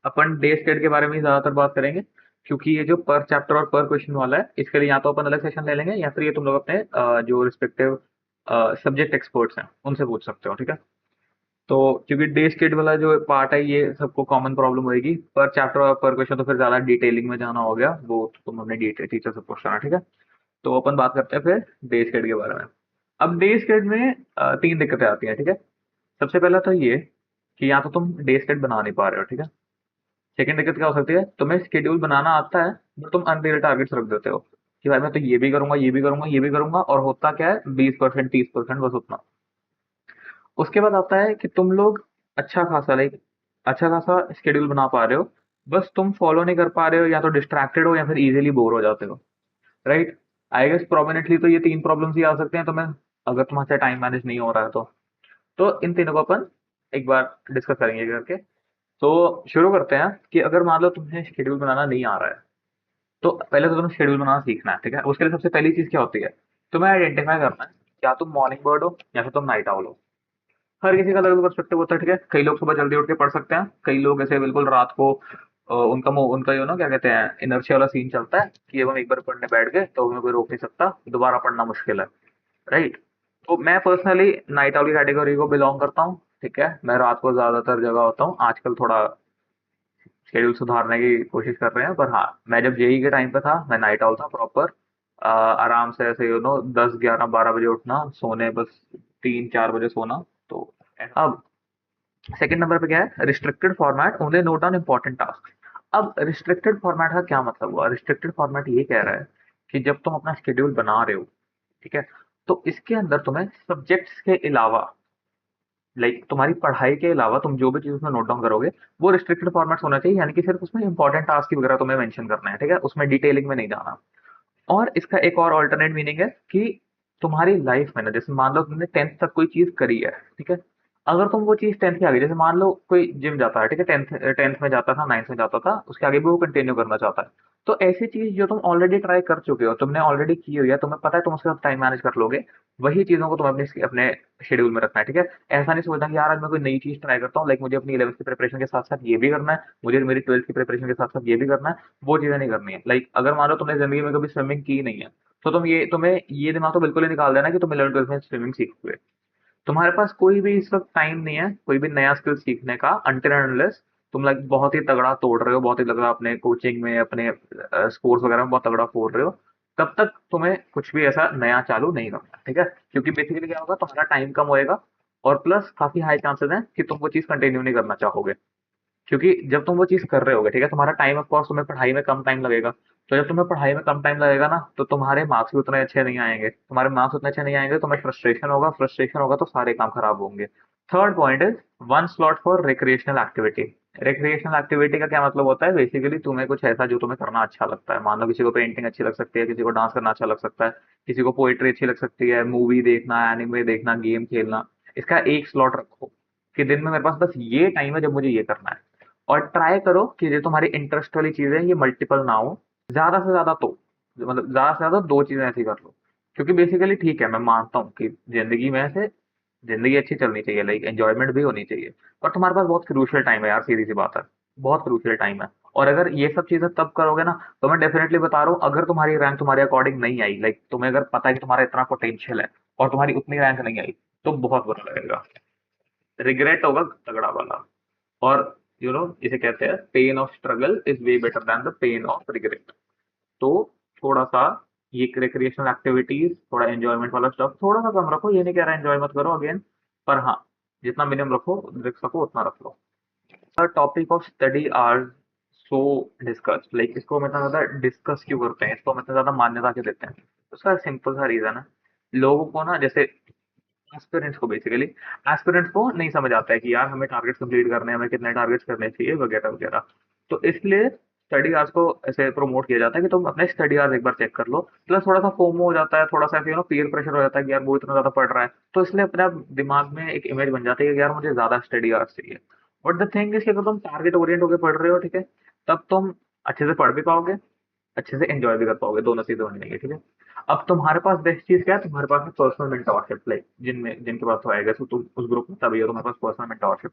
अपन day scared के बारे में ही ज्यादातर बात करेंगे, क्योंकि ये जो पर चैप्टर और पर क्वेश्चन वाला है, इसके लिए या तो अपन अलग सेशन ले लेंगे या फिर ये तुम लोग अपने जो रिस्पेक्टिव सब्जेक्ट एक्सपर्ट्स हैं उनसे पूछ सकते हो, ठीक है। तो क्योंकि डे स्केड वाला जो पार्ट है ये सबको कॉमन प्रॉब्लम होगी, पर चैप्टर और पर क्वेश्चन तो फिर ज्यादा डिटेलिंग में जाना हो गया, वो तो तुम अपने टीचर से पूछना, ठीक है। तो अपन बात करते हैं फिर डे स्केड के बारे में। अब डे स्केड में तीन दिक्कतें आती हैं, ठीक है। सबसे पहला तो ये कि या तो तुम डे स्केड बना नहीं पा रहे हो, ठीक है। सेकंड दिक्कत क्या हो सकती है, तुम्हें शेड्यूल बनाना आता है बट तुम अनरियल टारगेट्स रख देते हो कि भाई मैं तो ये भी करूंगा, ये भी करूंगा, ये भी करूंगा, और होता क्या है 20% 30% बस उतना। उसके बाद आता है कि तुम लोग अच्छा खासा शेड्यूल बना पा रहे हो, बस तुम फॉलो नहीं कर पा रहे हो, या तो डिस्ट्रैक्टेड हो या फिर इजीली बोर हो जाते हो, राइट। आई गेस प्रोमिनेंटली तो ये तीन प्रॉब्लम्स ही आ सकते हैं तुम्हें, अगर तुम्हारे टाइम मैनेज नहीं हो रहा है तो इन तीनों को अपन एक बार डिस्कस करेंगे करके। तो शुरू करते हैं कि अगर मान लो तुम्हें शेड्यूल बनाना नहीं आ रहा है, तो पहले तो तुम्हें शेड्यूल बनाना सीखना है, ठीक है। उसके लिए सबसे पहली चीज क्या होती है, तुम्हें आइडेंटिफाई करना है क्या तुम मॉर्निंग बर्ड हो या फिर तुम नाइट आउल हो। हर किसी का अलग अलग पर्सपेक्टिव होता है, ठीक है। कई लोग सुबह जल्दी उठ के पढ़ सकते हैं, कई लोग ऐसे बिल्कुल रात को उनका यो ना क्या कहते हैं इनर्शिया वाला सीन चलता है कि अब हम एक बार पढ़ने बैठ गए तो हमें कोई रोक नहीं सकता, दोबारा पढ़ना मुश्किल है, राइट। तो मैं पर्सनली नाइट आउल की कैटेगरी को बिलोंग करता हूँ, ठीक है। मैं रात को ज्यादातर जगह होता हूँ, आजकल थोड़ा शेड्यूल सुधारने की कोशिश कर रहे हैं, पर हाँ मैं जब जेई के टाइम पे था मैं नाइट आउल था प्रॉपर। आराम से ऐसे 10 11 12 बजे उठना, सोने बस 3 4 बजे सोना। तो अब सेकंड नंबर पे क्या है, restricted format only note down important task. अब रिस्ट्रिक्टेड फॉर्मेट का क्या मतलब हुआ, रिस्ट्रिक्टेड फॉर्मेट ये कह रहा है कि जब तुम अपना शेड्यूल बना रहे हो, ठीक है, तो इसके अंदर तुम्हें सब्जेक्ट्स के अलावा, लाइक तुम्हारी पढ़ाई के अलावा तुम जो भी चीज उसमें नोट डाउन करोगे वो रिस्ट्रिक्टेड फॉर्मेट्स होना चाहिए, यानी कि सिर्फ उसमें इंपॉर्टेंट टास्क की वगैरह तुम्हें मेंशन करना है, ठीक है, उसमें डिटेलिंग में नहीं जाना। और इसका एक और अल्टरनेट मीनिंग है कि तुम्हारी लाइफ में ना, जैसे मान लो तुमने 10th तक कोई चीज करी है, ठीक है, अगर तुम वो चीज 10th के आगे, जैसे मान लो कोई जिम जाता है, ठीक है, 10th में जाता था, 9th में जाता था, उसके आगे भी वो कंटिन्यू करना चाहता है, तो ऐसी चीज जो तुम ऑलरेडी ट्राई कर चुके हो, तुमने ऑलरेडी की हुई है, तुम्हें पता है तुम उसके साथ टाइम मैनेज कर लोगे, वही चीजों को तुम्हें अपने अपने शेड्यूल में रखना है, ठीक है। ऐसा नहीं सोचना कि यार आज मैं कोई नई चीज ट्राई करता हूँ, लाइक मुझे अपनी 11th की प्रिपरेशन के साथ साथ ये भी करना है, मुझे मेरी 12th की प्रिपरेशन के साथ साथ ये भी करना है, वो चीजें नहीं करनी है। लाइक अगर मान लो तुमने जिंदगी में कभी स्विमिंग की नहीं है, तो तुम्हें ये दिमाग तो बिल्कुल ही निकाल देना कि तुम 11th 12th में स्विमिंग सीखोगे। तुम्हारे पास कोई भी इस वक्त टाइम नहीं है कोई भी नया स्किल सीखने का, अनटिल एंड अनलेस तुम लाइक बहुत ही तगड़ा तोड़ रहे हो, बहुत ही तगड़ा अपने कोचिंग में, अपने स्पोर्ट्स वगैरह में बहुत तगड़ा फोड़ रहे हो, तब तक तुम्हें कुछ भी ऐसा नया चालू नहीं करना, ठीक है। क्योंकि बेसिकली क्या होगा, तुम्हारा टाइम कम होएगा, और प्लस काफी हाई चांसेस हैं कि तुम वो चीज कंटिन्यू नहीं करना चाहोगे। क्योंकि जब तुम वो चीज कर रहे होगे, ठीक है, तुम्हारा टाइम ऑफ कोर्स, तुम्हें पढ़ाई में कम टाइम लगेगा, तो जब तुम्हें पढ़ाई में कम टाइम लगेगा ना, तो तुम्हारे मार्क्स भी उतने अच्छे नहीं आएंगे, तुम्हारे मार्क्स उतने अच्छे नहीं आएंगे, तुम्हें फ्रस्ट्रेशन होगा, फ्रस्ट्रेशन होगा तो सारे काम खराब होंगे। Third point is one slot for recreational activity. Recreational activity का क्या मतलब होता है, बेसिकली तुम्हें कुछ ऐसा जो तुम्हें करना अच्छा लगता है, मान लो किसी को पेंटिंग अच्छी लग सकती है, किसी को डांस करना अच्छा लग सकता है, किसी को पोएट्री अच्छी लग सकती है, मूवी देखना, एनिमे देखना, गेम खेलना। इसका एक स्लॉट रखो कि दिन में मेरे पास बस ये टाइम है जब मुझे ये करना है, और ट्राई करो कि जो तुम्हारी इंटरेस्ट वाली चीजें ये मल्टीपल ना हो। ज्यादा से ज्यादा तो मतलब ज्यादा से ज्यादा दो चीजें ऐसी कर लो, क्योंकि बेसिकली ठीक है मैं मानता हूँ कि जिंदगी में से जिंदगी अच्छी चलनी चाहिए, लाइक एंजॉयमेंट भी होनी चाहिए, पर तुम्हारे पास बहुत क्रूशियल टाइम है यार, सीधी सी बात है, बहुत क्रूशियल टाइम है। और अगर ये सब चीजें तब करोगे ना, तो मैं डेफिनेटली बता रहा हूँ, अगर तुम्हारी रैंक तुम्हारे अकॉर्डिंग नहीं आई, लाइक तुम्हें अगर पता है कि तुम्हारा इतना पोटेंशियल है और तुम्हारी उतनी रैंक नहीं आई, तो बहुत बुरा लगेगा, रिग्रेट होगा तगड़ा वाला। और इसे कहते हैं pain of struggle is way better than the pain of regret. तो थोड़ा सा ये रिक्रिएशनल एक्टिविटीज, थोड़ा एंजॉयमेंट वाला स्टफ थोड़ा सा कम रखो, ये नहीं कह रहा एंजॉय मत करो अगेन, पर हाँ जितना मिनिमम रख सको उतना रख लो। Topic of study are so discuss, like इसको हम इतना ज्यादा डिस्कस क्यों करते हैं, इसको हम इतना ज्यादा मान्यता क्यों देते हैं, उसका सिंपल सा रीजन है, लोगों को ना, जैसे एस्पिरेंट्स को नहीं समझ आता है कि यार हमें टारगेट्स कंप्लीट करने हैं, हमें कितने टारगेट्स करने चाहिए वगैरह वगैरह। तो इसलिए स्टडी आवर्स को ऐसे प्रमोट किया जाता है कि तुम अपने स्टडी आवर्स एक बार चेक कर लो, प्लस थोड़ा सा फोमो हो जाता है, थोड़ा सा पीयर प्रेशर हो जाता है कि यार वो इतना ज्यादा पढ़ रहा है, तो इसलिए अपने आप दिमाग में एक इमेज बन जाती है कि यार मुझे ज्यादा स्टडी आवर्स चाहिए। बट द थिंग इज कि अगर तुम टारगेट ओरिएंट होकर पढ़ रहे हो, ठीक है, तब तुम अच्छे से पढ़ भी पाओगे, अच्छे से एंजॉय भी कर पाओगे, दोनों चीजें होनी चाहिए, ठीक है। अब तुम्हारे पास बेस्ट चीज क्या है, तुम्हारे पास पर्सनल मेंटोरशिप, लाइक जिनके पास तो आएगा, तो तुम उस ग्रुप में तभी हो, तुम्हारे पास पर्सनल मेंटोरशिप।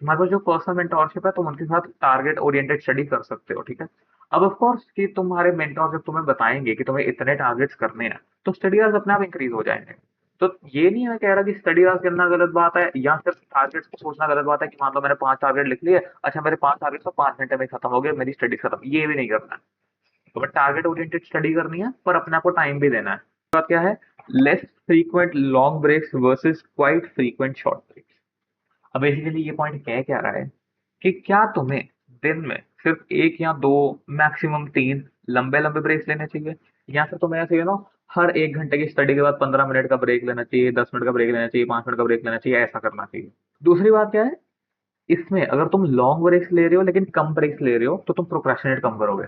तुम्हारे पास जो पर्सनल मेंटोरशिप है तुम उनके साथ टारगेट ओरिएंटेड स्टडी कर सकते हो, ठीक है। अब ऑफ कोर्स कि तुम्हारे मेंटोर जब तुम्हें बताएंगे कि तुम्हें इतने टारगेट्स करने हैं तो स्टडी आवर्स अपने आप इंक्रीज हो जाएंगे। तो ये नहीं मैं कह रहा कि स्टडी आवर्स करना गलत बात है या फिर टारगेट्स को सोचना गलत बात है कि मान लो मैंने 5 टारगेट लिख लिए, अच्छा मेरे 5 टारगेट्स तो 5 घंटे में खत्म हो गए, मेरी स्टडी खत्म, ये भी नहीं करना है। तुम्हें टारगेट ओरिएंटेड स्टडी करनी है पर अपने आप को टाइम भी देना है। बात क्या है, less frequent long breaks versus quite frequent short breaks. अब बेसिकली ये पॉइंट कह क्या रहा है कि क्या तुम्हें दिन में सिर्फ 1 या 2, मैक्सिमम 3 लंबे लंबे ब्रेक्स लेने चाहिए, या फिर तुम्हें ऐसे हर 1 घंटे की स्टडी के बाद 15 मिनट का ब्रेक लेना चाहिए, 10 मिनट का ब्रेक लेना चाहिए, 5 मिनट का ब्रेक लेना चाहिए, ऐसा करना चाहिए। दूसरी बात क्या है, इसमें अगर तुम लॉन्ग ब्रेक्स ले रहे हो लेकिन कम ब्रेक्स ले रहे हो तो तुम प्रोक्रेस्टिनेट कम करोगे,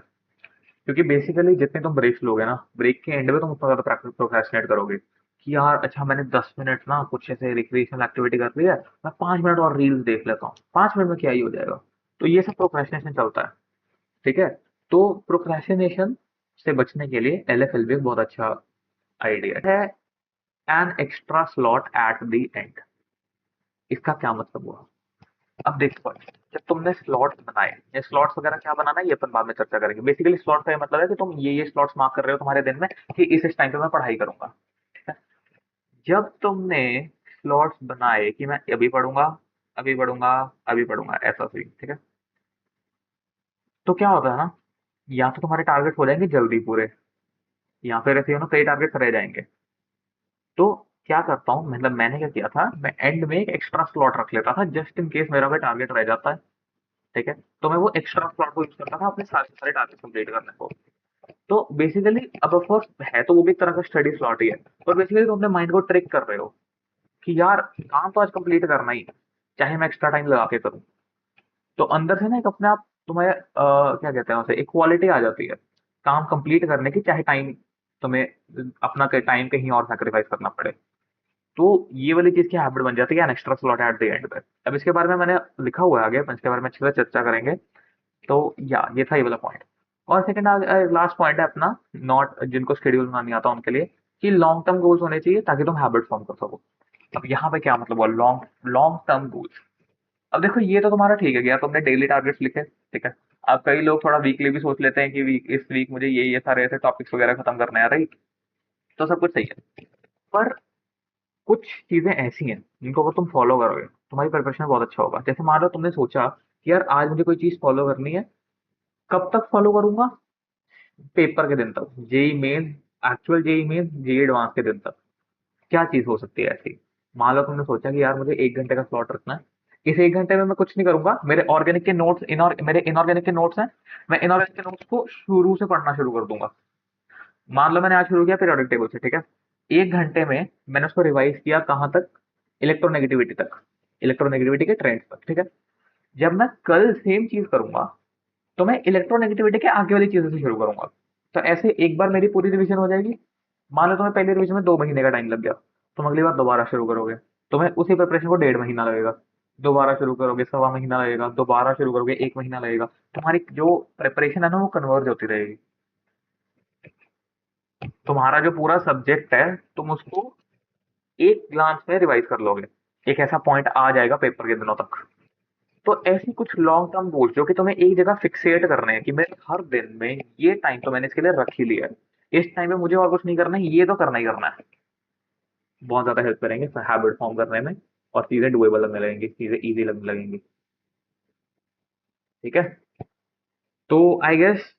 क्योंकि बेसिकली जितने तुम ब्रेक्स लोगे ना, ब्रेक के एंड में तुम उतना ज्यादा प्रोक्रेस्टिनेट करोगे कि यार अच्छा मैंने 10 मिनट ना कुछ ऐसे रिक्रिएशनल एक्टिविटी कर ली है, मैं 5 मिनट और रील्स देख लेता हूँ, 5 मिनट में क्या ही हो जाएगा। तो ये सब प्रोक्रेस्टिनेशन चलता है, ठीक है। तो प्रोक्रेस्टिनेशन से बचने के लिए एलएफएल भी एक बहुत अच्छा आइडिया है। An extra slot at the end, इसका क्या मतलब हुआ। अब देखो, जब तुमने स्लॉट्स बनाए, ये स्लॉट्स वगैरह क्या बनाना है ये अपन बाद में चर्चा करेंगे। बेसिकली स्लॉट का ये मतलब है कि तुम ये स्लॉट्स मार्क कर रहे हो तुम्हारे दिन में कि इस टाइम पे मैं पढ़ाई करूंगा, ठीक है। जब तुमने स्लॉट्स बनाए कि मैं अभी पढ़ूंगा, अभी पढ़ूंगा, अभी पढ़ूंगा, ऐसा सही, ठीक है। तो क्या होता है ना, या तो तुम्हारे टारगेट हो जाएंगे जल्दी पूरे, या फिर ऐसे कई टारगेट्स रह जाएंगे। तो क्या करता हूँ, मतलब मैंने क्या किया था, मैं एंड में एक एक्स्ट्रा स्लॉट रख लेता था जस्ट इन केस मेरा कोई टारगेट रह जाता है, ठीक है। तो मैं वो एक्स्ट्रा स्लॉट को यूज करता था अपने सारे सारे टारगेट कंप्लीट करने को। तो बेसिकली अब ऑफ कोर्स है तो वो भी एक तरह का स्टडी स्लॉट ही है, पर बेसिकली तुम अपने माइंड को ट्रिक कर रहे हो कि यार काम तो आज कंप्लीट करना ही है, चाहे मैं एक्स्ट्रा टाइम लगा के करूँ। तो अंदर से ना एक अपने आप तुम्हें क्या कहते हैं उसे, एक क्वालिटी आ जाती है काम कंप्लीट करने की, चाहे टाइम तुम्हें अपना टाइम कहीं और सेक्रीफाइस करना पड़े। तो ये वाली चीज की हैबिट बन जाती है, an extra slot at the end पे। अब इसके बारे में मैंने लिखा हुआ है आगे, अपन इसके बारे में अच्छे से चर्चा करेंगे। तो या ये था ये वाला पॉइंट। और सेकंड लास्ट पॉइंट है अपना, नॉट जिनको शेड्यूल बनाना नहीं आता उनके लिए, कि लॉन्ग टर्म गोल्स होने चाहिए ताकि तुम हैबिट फॉर्म कर सको। अब यहाँ पे क्या मतलब हुआ, लॉन्ग लॉन्ग टर्म गोल्स। अब देखो ये तो तुम्हारा ठीक है गया, तुमने डेली टारगेट्स लिखे, ठीक है। अब कई लोग थोड़ा वीकली भी सोच लेते हैं कि इस वीक मुझे ये सारे ऐसे टॉपिक्स वगैरह खत्म करने हैं, राइट। तो सब कुछ सही है, पर कुछ चीजें ऐसी हैं जिनको अगर तुम फॉलो करोगे तुम्हारी प्रिपरेशन बहुत अच्छा होगा। जैसे मान लो तुमने सोचा कि यार आज मुझे कोई चीज फॉलो करनी है, कब तक फॉलो करूंगा, पेपर के दिन तक, JEE Main, actual JEE Main, JEE Advance के दिन तक। क्या चीज हो सकती है ऐसी, मान लो तुमने सोचा कि यार मुझे 1 घंटे का स्लॉट रखना है, इस 1 घंटे में मैं कुछ नहीं करूंगा, मेरे ऑर्गेनिक के नोट्स मेरे इनऑर्गेनिक के नोट्स हैं, मैं इनऑर्गेनिक के नोट्स को शुरू से पढ़ना शुरू कर दूंगा। मान लो मैंने आज शुरू किया पीरियोडिक टेबल से, ठीक है। 1 घंटे में मैंने उसको रिवाइज किया कहाँ तक, इलेक्ट्रोनेगेटिविटी तक, इलेक्ट्रोनेगेटिविटी के ट्रेंड तक, ठीक है। जब मैं कल सेम चीज करूंगा तो मैं इलेक्ट्रोनेगेटिविटी के आगे वाली चीजों से शुरू करूंगा। तो ऐसे एक बार मेरी पूरी रिवीजन हो जाएगी। मान लो तुम्हें पहली रिवीजन में 2 महीने का टाइम लग गया, तुम अगली बार दोबारा शुरू करोगे, तुम्हें उसी प्रिपरेशन को 1.5 महीना लगेगा, दोबारा शुरू करोगे 1.25 महीना लगेगा, दोबारा शुरू करोगे 1 महीना लगेगा। तुम्हारी जो प्रिपरेशन है ना वो कन्वर्ज होती रहेगी। तुम्हारा जो पूरा सब्जेक्ट है तुम उसको एक ग्लांस में रिवाइज कर लोगे, एक ऐसा पॉइंट आ जाएगा पेपर के दिनों तक। तो ऐसी कुछ लॉन्ग टर्म गोल्स जो कि तुम्हें एक जगह फिक्सेट करने हैं कि मैं हर दिन में ये टाइम तो मैंने इसके लिए रख ही लिया है, इस टाइम में मुझे और कुछ नहीं करना है, ये तो करना ही करना है। बहुत ज्यादा हेल्प करेंगे हैबिट फॉर्म करने में, और चीजें डुएबल लगने लगेंगी, चीजें इजी लगने लगेंगी, ठीक है। तो आई गेस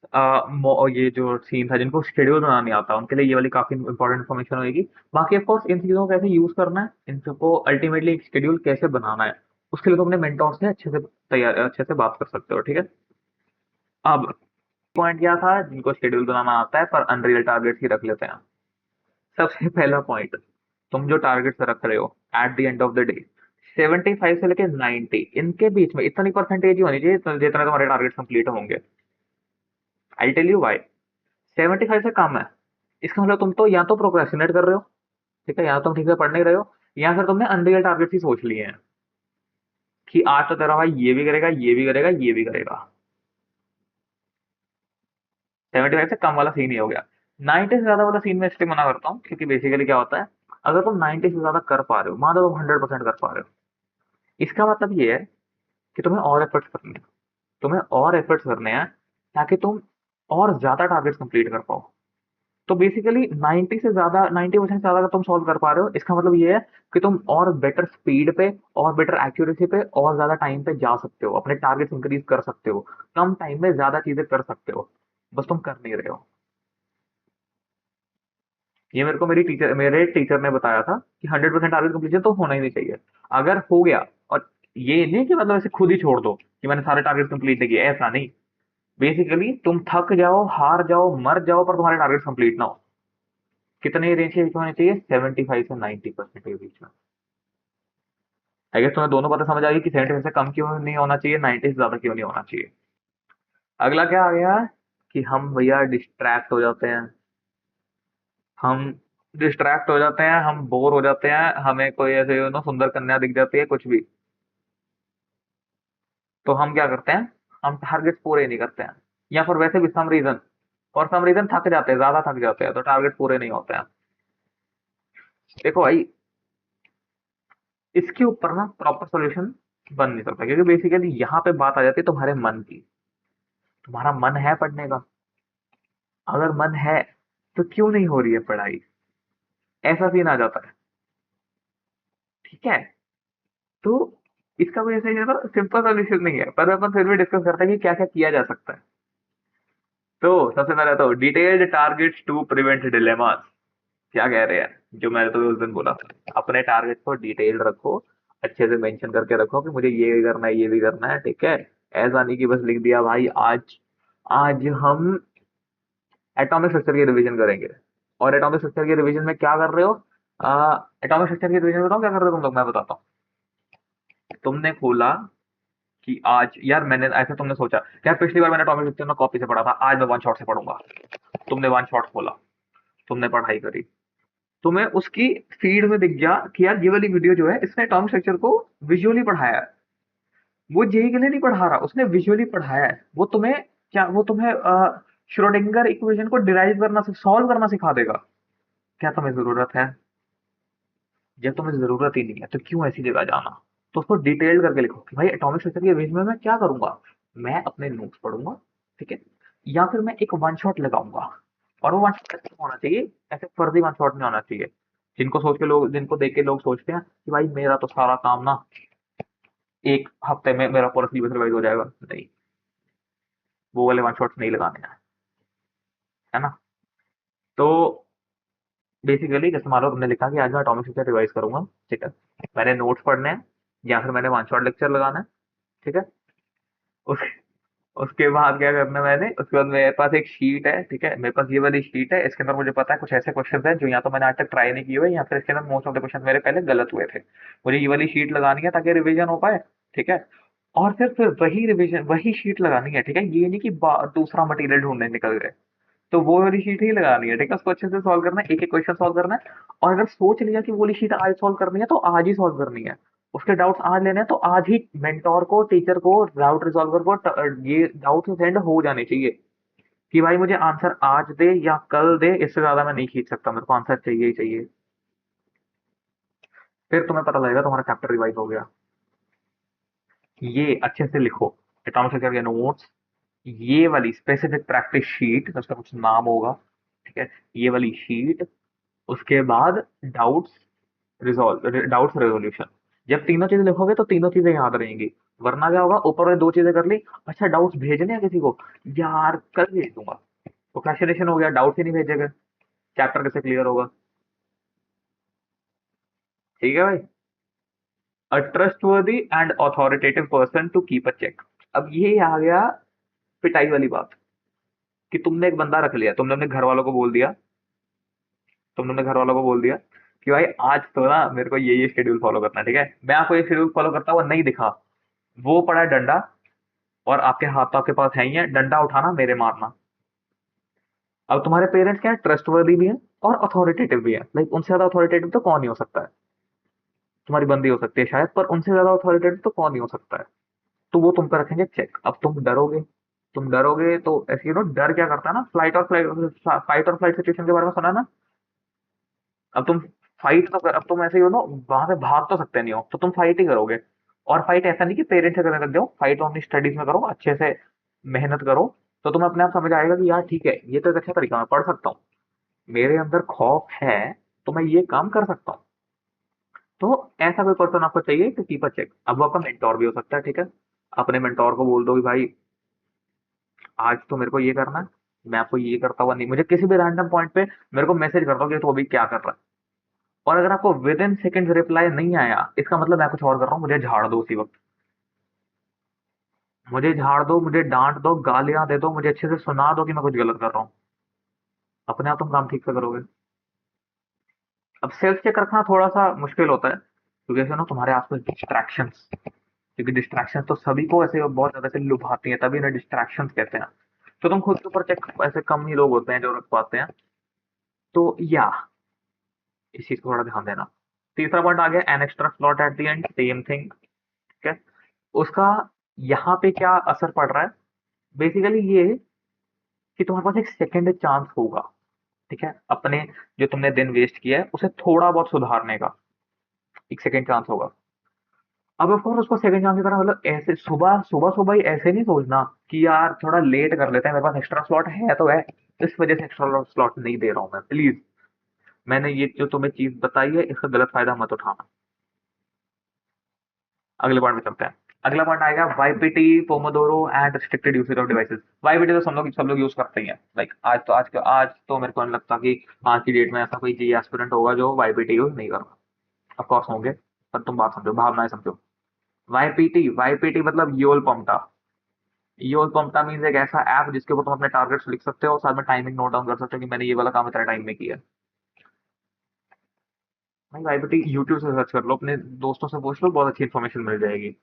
ये जो सीन था, जिनको शेड्यूल बनाना नहीं आता उनके लिए ये वाली काफी इंपॉर्टेंट इन्फॉर्मेशन होगी। बाकी ऑफ कोर्स इन चीजों को कैसे यूज करना है, इन सबको अल्टीमेटली एक शेड्यूल कैसे बनाना है, उसके लिए तो अपने मेंटोर से अच्छे से बात कर सकते हो, ठीक है। अब पॉइंट क्या था, जिनको शेड्यूल बनाना आता है पर अनरियल टारगेट्स ही रख लेते हैं। सबसे पहला पॉइंट, तुम जो टारगेट्स रख रहे हो at the end of the day, 75 से लेके 90 इनके बीच में इतनी परसेंटेज ही होनी चाहिए जितना तुम्हारे टारगेट कंप्लीट होंगे। I tell you why. 75 से कम है, इसका मतलब तुम तो या तो प्रोक्रेस्टिनेट कर रहे हो, ठीक है, या तो तुम ठीक से पढ़ नहीं रहे हो, या फिर तुमने अनरियल टारगेट्स ही सोच लिए हैं कि आज तो तेरा भाई ये भी करेगा, ये भी करेगा, ये भी करेगा। 75 से कम वाला सीन ही हो गया। 90 से ज्यादा वाला सीन में इसलिए मना करता हूँ क्योंकि बेसिकली क्या होता है, अगर तुम 90 से ज्यादा कर पा रहे हो, मान लो तुम 100% कर पा रहे हो, इसका मतलब ये है कि तुम्हें और एफर्ट्स करने हैं, तुम्हें और एफर्ट्स करने हैं ताकि तुम और ज्यादा टारगेट्स कंप्लीट कर पाओ। तो बेसिकली 90 से ज्यादा, 90% से ज्यादा अगर तुम सॉल्व कर पा रहे हो, इसका मतलब ये है कि तुम और बेटर स्पीड पे और बेटर एक्यूरेसी पे और ज्यादा टाइम पे जा सकते हो, अपने टारगेट्स इंक्रीज कर सकते हो, कम टाइम में ज्यादा चीजें कर सकते हो, बस तुम कर नहीं रहे हो। ये मेरे को मेरे टीचर ने बताया था कि 100% टारगेट कंप्लीशन तो होना ही नहीं चाहिए। अगर हो गया, और ये नहीं कि मतलब ऐसे खुद ही छोड़ दो कि मैंने सारे टारगेट कंप्लीट नहीं किए, ऐसा नहीं। बेसिकली तुम थक जाओ, हार जाओ, मर जाओ, पर तुम्हारे टारगेट कंप्लीट ना हो। कितने रेंज के बीच में होने चाहिए? 75 से 90% के बीच में। आई गेस तुम्हें दोनों बातें समझ आ गई कि 70 से कम क्यों नहीं होना चाहिए, 90 से ज्यादा क्यों नहीं होना चाहिए। अगला क्या आ गया कि हम भैया डिस्ट्रैक्ट हो जाते हैं। हम डिस्ट्रैक्ट हो जाते हैं, हम बोर हो जाते हैं, हमें कोई ऐसे सुंदर कन्या दिख जाती है, कुछ भी, तो हम क्या करते हैं? हम टारगेट पूरे नहीं करते हैं, या फिर वैसे भी सम रीजन थक जाते हैं, ज्यादा थक जाते हैं, तो टारगेट पूरे नहीं होते हैं। देखो भाई, इसके ऊपर ना प्रॉपर सॉल्यूशन बन नहीं सकता, क्योंकि बेसिकली यहाँ पे बात आ जाती है तुम्हारे मन की। तुम्हारा मन है पढ़ने का? अगर मन है तो क्यों नहीं हो रही है पढ़ाई? ऐसा सीन आ जाता है। ठीक है, तो इसका कोई ऐसे सिंपल सॉल्यूशन नहीं है, पर अपन फिर भी डिस्कस करते हैं कि क्या क्या किया जा सकता है। तो सबसे पहले तो detailed targets to prevent dilemmas. क्या कह रहे हैं जो मैंने तुम्हें उस दिन बोला, अपने टारगेट को डिटेल रखो, अच्छे से मेंशन करके रखो कि मुझे ये भी करना है, ये भी करना है, ठीक है। ऐसा नहीं कि बस लिख दिया भाई आज आज हम एटॉमिक स्ट्रक्चर की रिवीजन करेंगे। और एटॉमिक स्ट्रक्चर की रिवीजन में क्या कर रहे हो? एटॉमिक स्ट्रक्चर की रिवीजन बताओ क्या कर रहे हो तुम लोग, मैं बताता हूँ। तुमने खोला कि आज यार, मैंने ऐसा तुमने सोचा कि यार पिछली बार मैंने एटॉमिक स्ट्रक्चर में कॉपी से पढ़ा था, आज मैं वन शॉट से पढ़ूंगा। तुमने वन शॉट खोला, तुमने पढ़ाई करी, तुम्हें उसकी फीड में दिख गया कि यार ये वाली वीडियो जो है इसने एटॉमिक स्ट्रक्चर को विजुअली पढ़ाया है। वो जेई के लिए नहीं पढ़ा रहा, उसने विजुअली पढ़ाया है। वो तुम्हें श्रोडिंगर इक्वेशन को डिराइव करना, सॉल्व करना सिखा देगा। क्या तुम्हें जरूरत है? जब तुम्हें जरूरत ही नहीं है तो क्यों ऐसी जगह जाना? तो उसको डिटेल करके लिखो कि भाई एटॉमिक स्ट्रक्चर के बेस में मैं क्या करूंगा। मैं अपने नोट्स पढ़ूंगा, ठीक है, या फिर मैं एक वन शॉट लगाऊंगा। और वो वन शॉट ऐसे होना चाहिए, ऐसे फर्जी वन शॉट नहीं होना चाहिए जिनको देख के लोग सोचते हैं कि भाई मेरा तो सारा काम ना एक हफ्ते में मेरा पूरा सिलेबस रिवाइज हो जाएगा। नहीं, वो वाले वन शॉट्स नहीं लगाने हैं, है ना। तो बेसिकली जैसे मान लो तुमने लिखा कि आज मैं एटॉमिक स्ट्रक्चर रिवाइज करूंगा, ठीक है, मैंने नोट्स पढ़ने हैं, या फिर मैंने वन शॉट लेक्चर लगाना है, ठीक है। उस उसके बाद क्या करना है मैंने, उसके बाद मेरे पास एक शीट है, ठीक है, मेरे पास ये वाली शीट है, इसके अंदर मुझे पता है कुछ ऐसे क्वेश्चन हैं जो या तो मैंने आज तक ट्राई नहीं किए हुए, या फिर इसके अंदर मोस्ट ऑफ द क्वेश्चन मेरे पहले गलत हुए थे। मुझे ये वाली शीट लगानी है ताकि रिवीजन हो पाए, ठीक है। और फिर वही शीट लगानी है, ठीक है। ये नहीं कि दूसरा मटेरियल ढूंढने निकल गए, तो वो वाली शीट ही लगानी है, ठीक है। उसको अच्छे से सॉल्व करना है, एक एक क्वेश्चन सॉल्व करना है। और अगर सोच लिया कि वो वाली शीट आज सॉल्व करनी है तो आज ही सॉल्व करनी है। उसके डाउट्स आज लेने हैं तो आज ही मेंटोर को, टीचर को, डाउट रिजॉल्वर को ये डाउट सेंड हो जाने चाहिए कि भाई मुझे आंसर आज दे या कल दे, इससे ज्यादा मैं नहीं खींच सकता, मेरे को आंसर चाहिए ही चाहिए। फिर तुम्हें पता लगेगा तुम्हारा चैप्टर रिवाइज हो गया। ये अच्छे से लिखो, एटॉमिक स्ट्रक्चर के नोट्स, ये वाली स्पेसिफिक प्रैक्टिस शीट, उसका कुछ नाम होगा, ठीक है, ये वाली शीट। उसके बाद डाउट्स डाउट्स रेजोल्यूशन। जब तीनों चीजें लिखोगे तो तीनों चीजें याद रहेंगी। वरना क्या होगा, ऊपर में दो चीजें कर ली, अच्छा डाउट्स भेजने हैं किसी को, यार कल भेज दूंगा, प्रोक्रेस्टिनेशन हो गया, डाउट्स ही नहीं भेजेगा, चैप्टर कैसे क्लियर होगा? ठीक है भाई। A trustworthy and authoritative person to keep a check. अब ये आ गया पिटाई वाली बात, कि तुमने एक बंदा रख लिया, तुमने अपने घर वालों को बोल दिया कि भाई आज तो ना मेरे को ये शेड्यूल फॉलो करना है, ठीक है। मैं आपको ये शेड्यूल फॉलो करता हुआ नहीं दिखा, वो पड़ा है डंडा, और आपके हाथ तो आपके पास है ही है, डंडा उठाना, मेरे मारना। अब तुम्हारे पेरेंट्स क्या है, ट्रस्टवर्दी भी है और अथॉरिटेटिव भी है। लाइक उनसे ज्यादा अथॉरिटेटिव तो कौन ही हो सकता है? तुम्हारी बंदी हो सकती है शायद, पर उनसे ज्यादा अथॉरिटेटिव तो कौन ही हो सकता है? तो वो तुम पे रखेंगे चेक। अब तुम डरोगे तो ऐसे डर क्या करता है ना, फाइट और फ्लाइट सिचुएशन के बारे में सुना है ना। अब तुम फाइट तो कर, अब तुम ऐसे वहां से भाग तो सकते नहीं हो, तो तुम फाइट ही करोगे। और फाइट ऐसा नहीं कि पेरेंट्स से करने लग जाओ, फाइट तो अपनी स्टडीज में करो, अच्छे से मेहनत करो, तो तुम्हें अपने आप समझ आएगा कि यार ठीक है, ये तो एक अच्छा तरीका, मैं पढ़ सकता हूँ, मेरे अंदर खौफ है तो मैं ये काम कर सकता हूँ। तो ऐसा कोई पर्सन आपको चाहिए तो कीप अ चेक। अब वो आपका मेंटोर भी हो सकता है, ठीक है। अपने मेंटोर को बोल दो कि भाई आज तो मेरे को ये करना है, मैं आपको ये करता हुआ नहीं, मुझे किसी भी रैंडम पॉइंट पे मेरे को मैसेज कर दो कि तो अभी क्या कर रहा है। और अगर आपको विद इन सेकंड्स रिप्लाई नहीं आया, इसका मतलब मैं कुछ और कर रहा हूँ, मुझे झाड़ दो उसी वक्त। मुझे झाड़ दो, मुझे डांट दो, गालियां दे दो, मुझे अच्छे से सुना दो कि मैं कुछ गलत कर रहा हूँ, अपने आप तुम काम ठीक से करोगे। अब सेल्फ चेक रखना थोड़ा सा मुश्किल होता है, क्योंकि ऐसे ना तुम्हारे आसपास डिस्ट्रैक्शंस, क्योंकि डिस्ट्रैक्शन तो सभी को ऐसे बहुत ज्यादा से लुभाती हैं, तभी इन्हें डिस्ट्रैक्शंस कहते हैं। तो तुम खुद के ऊपर चेक ऐसे कम ही लोग होते हैं जो रख पाते हैं। तो या इस चीज को थोड़ा ध्यान देना। तीसरा पॉइंट आ गया, an extra slot at the end, same thing, ठीक है। उसका यहाँ पे क्या असर पड़ रहा है, बेसिकली ये कि तुम्हारे पास एक सेकंड चांस होगा, ठीक है, अपने जो तुमने दिन वेस्ट किया है उसे थोड़ा बहुत सुधारने का एक सेकंड चांस होगा। अब ऑफ कोर्स उसको सेकंड चांस की तरह मतलब ऐसे सुबह सुबह सुबह ही ऐसे नहीं सोचना कि यार थोड़ा लेट कर लेते हैं, मेरे पास एक्स्ट्रा स्लॉट है तो है, इस वजह से एक्स्ट्रा स्लॉट नहीं दे रहा हूँ मैं, प्लीज। मैंने ये जो तुम्हें चीज बताई है इसका गलत फायदा मत उठाना। अगले पॉइंट में चलते हैं। अगला पॉइंट आएगा YPT, pomodoro and restricted usage of devices. YPT तो सब लोग यूज करते ही हैं, लाइक आज तो मेरे को नहीं लगता कि आज की डेट में ऐसा कोई जी एस्पिरेंट होगा जो वाईपीटी यूज नहीं कर रहा। ऑफ कोर्स होंगे, पर तुम बात समझो, भावनाएं समझो। वाईपीटी, वाईपीटी मतलब योल पम्पटा। योल पम्पटा मीन्स एक ऐसा ऐप जिसके ऊपर तुम अपने टारगेट्स लिख सकते हो और साथ में टाइमिंग नोट डाउन कर सकते हो कि मैंने ये वाला काम इतना टाइम में किया। भाई वाईपीटी यूट्यूब से सर्च कर लो, अपने दोस्तों से पूछ लो, बहुत अच्छी इन्फॉर्मेशन मिल जाएगी।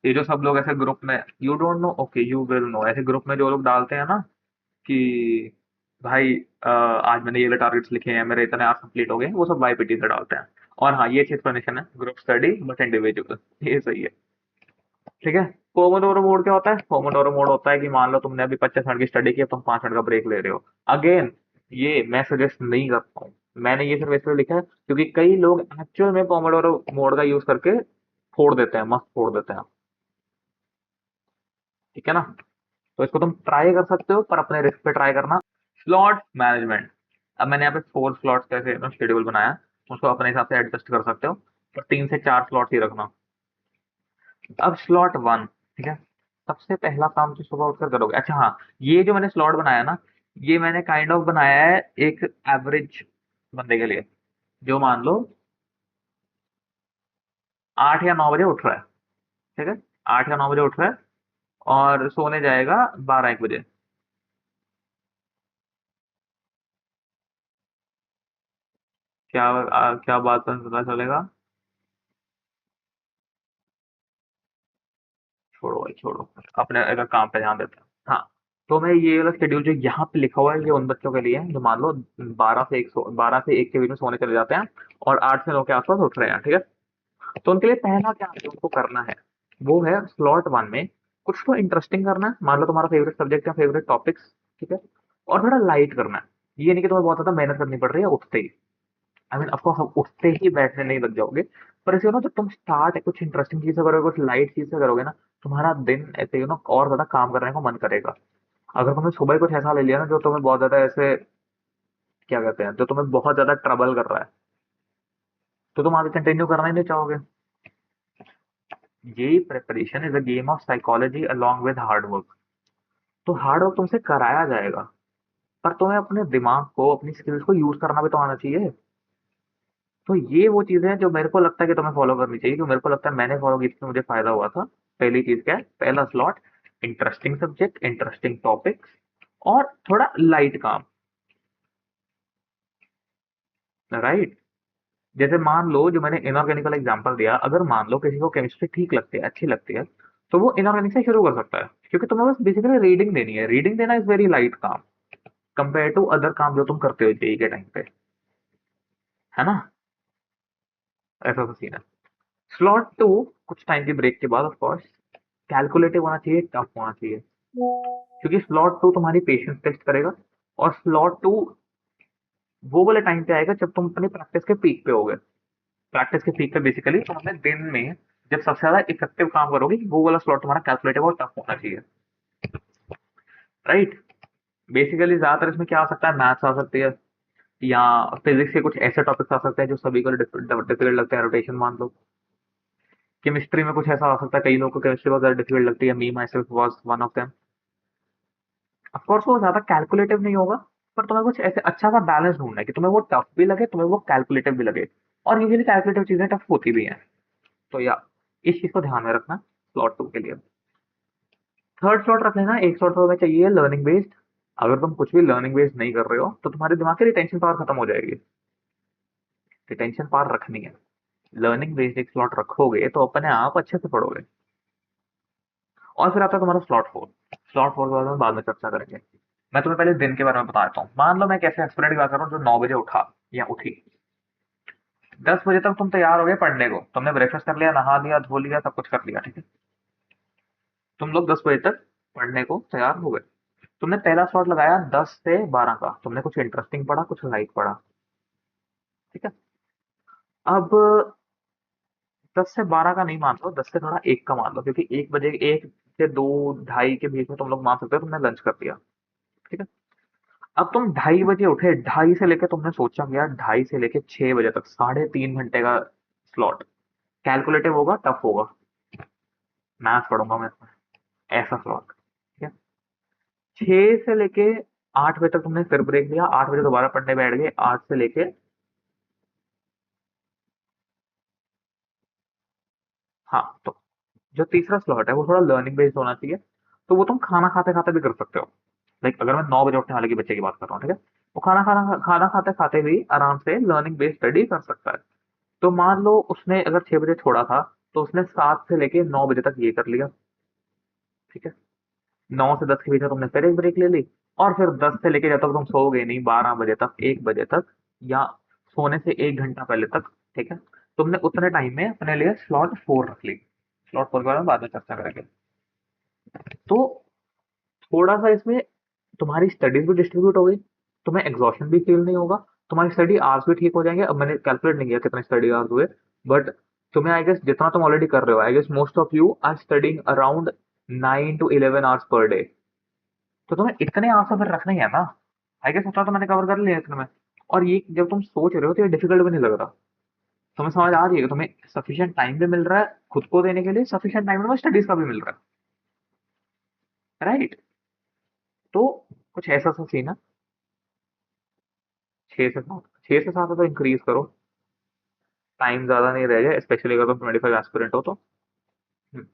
ये जो सब लोग ऐसे ग्रुप में, you don't know okay you will know, ऐसे ग्रुप में जो लोग डालते हैं ना कि भाई आज मैंने ये टारगेट्स लिखे हैं, मेरे इतने आवर्स कंप्लीट हो गए, वो सब वाईपीटी से डालते हैं। और हाँ, ये अच्छी एक्सप्लेनेशन है, ग्रुप स्टडी बट इंडिविजुअल, ये सही है, ठीक है। पोमोडोरो मोड क्या होता है? पोमोडोरो मोड होता है कि मान लो तुमने अभी 25 मिनट की स्टडी की, अब तुम 5 मिनट का ब्रेक ले रहे हो। अगेन, ये मैं सजेस्ट नहीं करता हूँ, मैंने ये सिर्फ इसलिए लिखा है क्योंकि कई लोग एक्चुअल में पोमोडोरो मोड का यूज करके फोड़ देते हैं, मस्त फोड़ देते हैं, ठीक है ना। तो इसको तुम ट्राई कर सकते हो, पर अपने रिस्क पे ट्राई करना। स्लॉट मैनेजमेंट, अब मैंने यहाँ पे 4 स्लॉट्स कैसे शेड्यूल बनाया, उसको अपने हिसाब से एडजस्ट कर सकते हो, पर 3 से 4 स्लॉट ही रखना। अब स्लॉट वन, ठीक है, सबसे पहला काम जो सुबह उठकर करोगे, अच्छा हाँ, ये जो मैंने स्लॉट बनाया ना, ये मैंने काइंड ऑफ बनाया है एक एवरेज बंदे के लिए, जो मान लो 8 या 9 बजे उठ रहा है, ठीक है, 8 या 9 बजे उठ रहा है और सोने जाएगा 12 1 बजे। क्या बात पर पता चलेगा? छोड़ो भाई छोड़ो, अपने अगर काम पे ध्यान देते हैं। हाँ, तो मैं ये वाला शेड्यूल जो यहाँ पे लिखा हुआ है ये उन बच्चों के लिए है जो मान लो 12 से 1 के बीच में सोने चले जाते हैं और 8 से 9 के आसपास उठ रहे हैं, ठीक है। तो उनके लिए पहला क्या है जो उनको करना है, वो है स्लॉट वन में कुछ तो इंटरेस्टिंग करना है, मान लो तुम्हारा फेवरेट सब्जेक्ट या फेवरेट टॉपिक्स, ठीक है, और थोड़ा लाइट करना है। ये नहीं कि तुम्हें बहुत ज्यादा मेहनत करनी पड़ रही है उठते ही, आई मीन ऑफकोर्स हम उठते ही बैठने नहीं लग जाओगे, पर ऐसे हो ना, जब तुम स्टार्ट कुछ इंटरेस्टिंग चीज से करोगे, कुछ लाइट चीज से करोगे ना, तुम्हारा दिन ऐसे ना और ज्यादा काम करने को मन करेगा। अगर तुमने सुबह ही कुछ ऐसा ले लिया ना जो तुम्हें बहुत ज्यादा ऐसे, क्या कहते हैं, जो तुम्हें बहुत ज्यादा ट्रबल कर रहा है, तो तुम आगे कंटिन्यू करना ही नहीं चाहोगे। यही preparation is a game of psychology along with hard work. तो हार्ड वर्क तुमसे कराया जाएगा, पर तुम्हें अपने दिमाग को, अपनी स्किल्स को यूज करना भी तो आना चाहिए। तो ये वो चीजें हैं जो मेरे को लगता है कि तुम्हें फॉलो करनी चाहिए, जो मेरे को लगता है मैंने फॉलो की थी, मुझे फायदा हुआ था। पहली चीज क्या है? पहला slot, interesting subject, interesting topics और थोड़ा लाइट काम, राइट। जैसे मान लो जो मैंने इनऑर्गेनिकल एग्जांपल दिया, अगर मान लो किसी को केमिस्ट्री ठीक लगती है, अच्छी लगती है, तो वो इनऑर्गेनिक से शुरू कर सकता है, क्योंकि तुम्हें बस बेसिकली रीडिंग देनी है। रीडिंग देना इज वेरी लाइट काम कंपेयर टू अदर काम जो तुम करते हो जेई के टाइम पे, है ना। ऐसा तो सीन है। स्लॉट टू, कुछ टाइम की ब्रेक के बाद ऑफ कोर्स कैलकुलेटिव होना चाहिए, टफ होना चाहिए, क्योंकि स्लॉट टू तुम्हारी पेशेंस टेस्ट करेगा। और स्लॉट टू वो वाले टाइम पे आएगा जब तुम अपनी प्रैक्टिस के पीक पे होगे। प्रैक्टिस के पीक पे बेसिकली तुम अपने दिन में जब सबसे ज्यादा इफेक्टिव काम करोगे वो वाला स्लॉट तुम्हारा कैलकुलेटिव और टफ होना चाहिए, राइट। बेसिकली ज्यादातर इसमें क्या आ सकता है, मैथ्स आ सकती है, या फिजिक्स के कुछ ऐसे टॉपिक्स आ सकते हैं जो सभी को डिफिकल्ट लगते हैं, रोटेशन मान लो। केमिस्ट्री में कुछ ऐसा आ सकता है, कई लोगों को केमिस्ट्री बहुत ज्यादा डिफिकल्ट लगती है, me myself was one of them. Of course वो ज्यादा कैलकुलेटिव नहीं होगा, पर तुम्हें कुछ ऐसे अच्छा सा बैलेंस ढूंढना है कि तुम्हें वो टफ भी लगे, तुम्हें वो कैलकुलेटिव भी लगे। और यूजुअली कैलकुलेटिव चीजें टफ होती भी हैं। तो या इस चीज को ध्यान में रखना स्लॉट 2 के लिए। थर्ड स्लॉट रख लेना, एक स्लॉट हमें चाहिए लर्निंग बेस्ड। अगर तुम कुछ भी लर्निंग बेस्ड नहीं कर रहे हो तो तुम्हारे दिमाग की रिटेंशन पावर खत्म हो जाएगी। रिटेंशन पावर रखनी है, लर्निंग बेस्ड एक स्लॉट रखोगे तो अपने आप अच्छे से पढ़ोगे। और फिर आता है तुम्हारा स्लॉट 4। स्लॉट 4 के बारे में बाद में चर्चा करेंगे। मैं तुम्हें पहले दिन के बारे में बता देता हूँ। मान लो मैं कैसे एक्सपेरिमेंट की बात कर रहा हूँ, जो 9 बजे उठा या उठी, 10 बजे तक तुम तैयार हो गए पढ़ने को, तुमने ब्रेकफास्ट कर लिया, नहा लिया, धो लिया, सब कुछ कर लिया, ठीक है। तुम लोग 10 बजे तक पढ़ने को तैयार हो गए। तुमने पहला स्लॉट लगाया 10 से 12 का, तुमने कुछ इंटरेस्टिंग पढ़ा, कुछ लाइट पढ़ा, ठीक है। अब 10 से 12 का नहीं मान लो, 10 से थोड़ा 1 का मान लो, क्योंकि 1 बजे, 1 से 2, 2:30 के बीच में तुम लोग मान सकते हो तुमने लंच कर लिया, ठीक है। अब तुम 2:30 बजे उठे, 2:30 से लेके तुमने सोचा गया 2:30 से लेके 6 बजे तक 3.5 घंटे का स्लॉट। कैलकुलेटिव होगा, टफ होगा, मैथ पढ़ूंगा मैं इसमें, ऐसा स्लॉट, ठीक है। 6 से लेके 8 बजे तक तुमने फिर ब्रेक लिया, 8 बजे दोबारा पढ़ने बैठ गए, 8 से लेके, हाँ, तो जो तीसरा स्लॉट है वो थोड़ा लर्निंग बेस्ड होना चाहिए। तो वो तुम खाना खाते खाते भी कर सकते हो। लाइक अगर मैं 9 बजे उठने वाले के बच्चे की बात कर रहा हूँ, ठीक है, वो खाना खाते खाते भी आराम से लर्निंग बेस्ड स्टडी कर सकता है। तो मान लो उसने अगर 6 बजे छोड़ा था, तो उसने 7 से लेके 9 बजे तक ये कर लिया, ठीक है। 9 से 10 के बीच में तुमने फिर एक ब्रेक ले ली, और फिर 10 से लेके जब तक तुम सोओगे नहीं, 12 बजे तक, 1 बजे तक, या सोने से 1 घंटा पहले तक, ठीक है, तुमने उतने टाइम में अपने लिए स्लॉट 4 रख ली। स्लॉट 4 के बारे में बाद में चर्चा करेंगे। तो थोड़ा सा इसमें तुम्हारी स्टडीज भी डिस्ट्रीब्यूट हो गई, तुम्हें एग्जॉशन भी फील नहीं होगा, तुम्हारी स्टडी आवर्स भी ठीक हो जाएंगे। अब मैंने कैलकुलेट नहीं किया कितने स्टडी आवर्स हुए, बट तुम्हें आई गेस जितना तुम ऑलरेडी कर रहे हो, I guess most of you are studying around 9 to 11 hours per day. तो तुम्हें इतने आंसर फिर रखने ही है ना, आई गेस उतना तो मैंने कवर कर लिया इतने में। और ये जब तुम सोच रहे हो तो ये डिफिकल्ट भी नहीं लग रहा, तुम्हें समझ आ रही है कि तुम्हें सफिशिएंट टाइम भी मिल रहा है खुद को देने के लिए, सफिशिएंट टाइम में स्टडीज का भी मिल रहा है, राइट। तो कुछ ऐसा सा सीन है। 6 से 7, 6 से 7 तो इंक्रीज करो, टाइम ज्यादा नहीं रह जाए, स्पेशली अगर तुम 25 एस्पिरेंट हो तो। हम्म,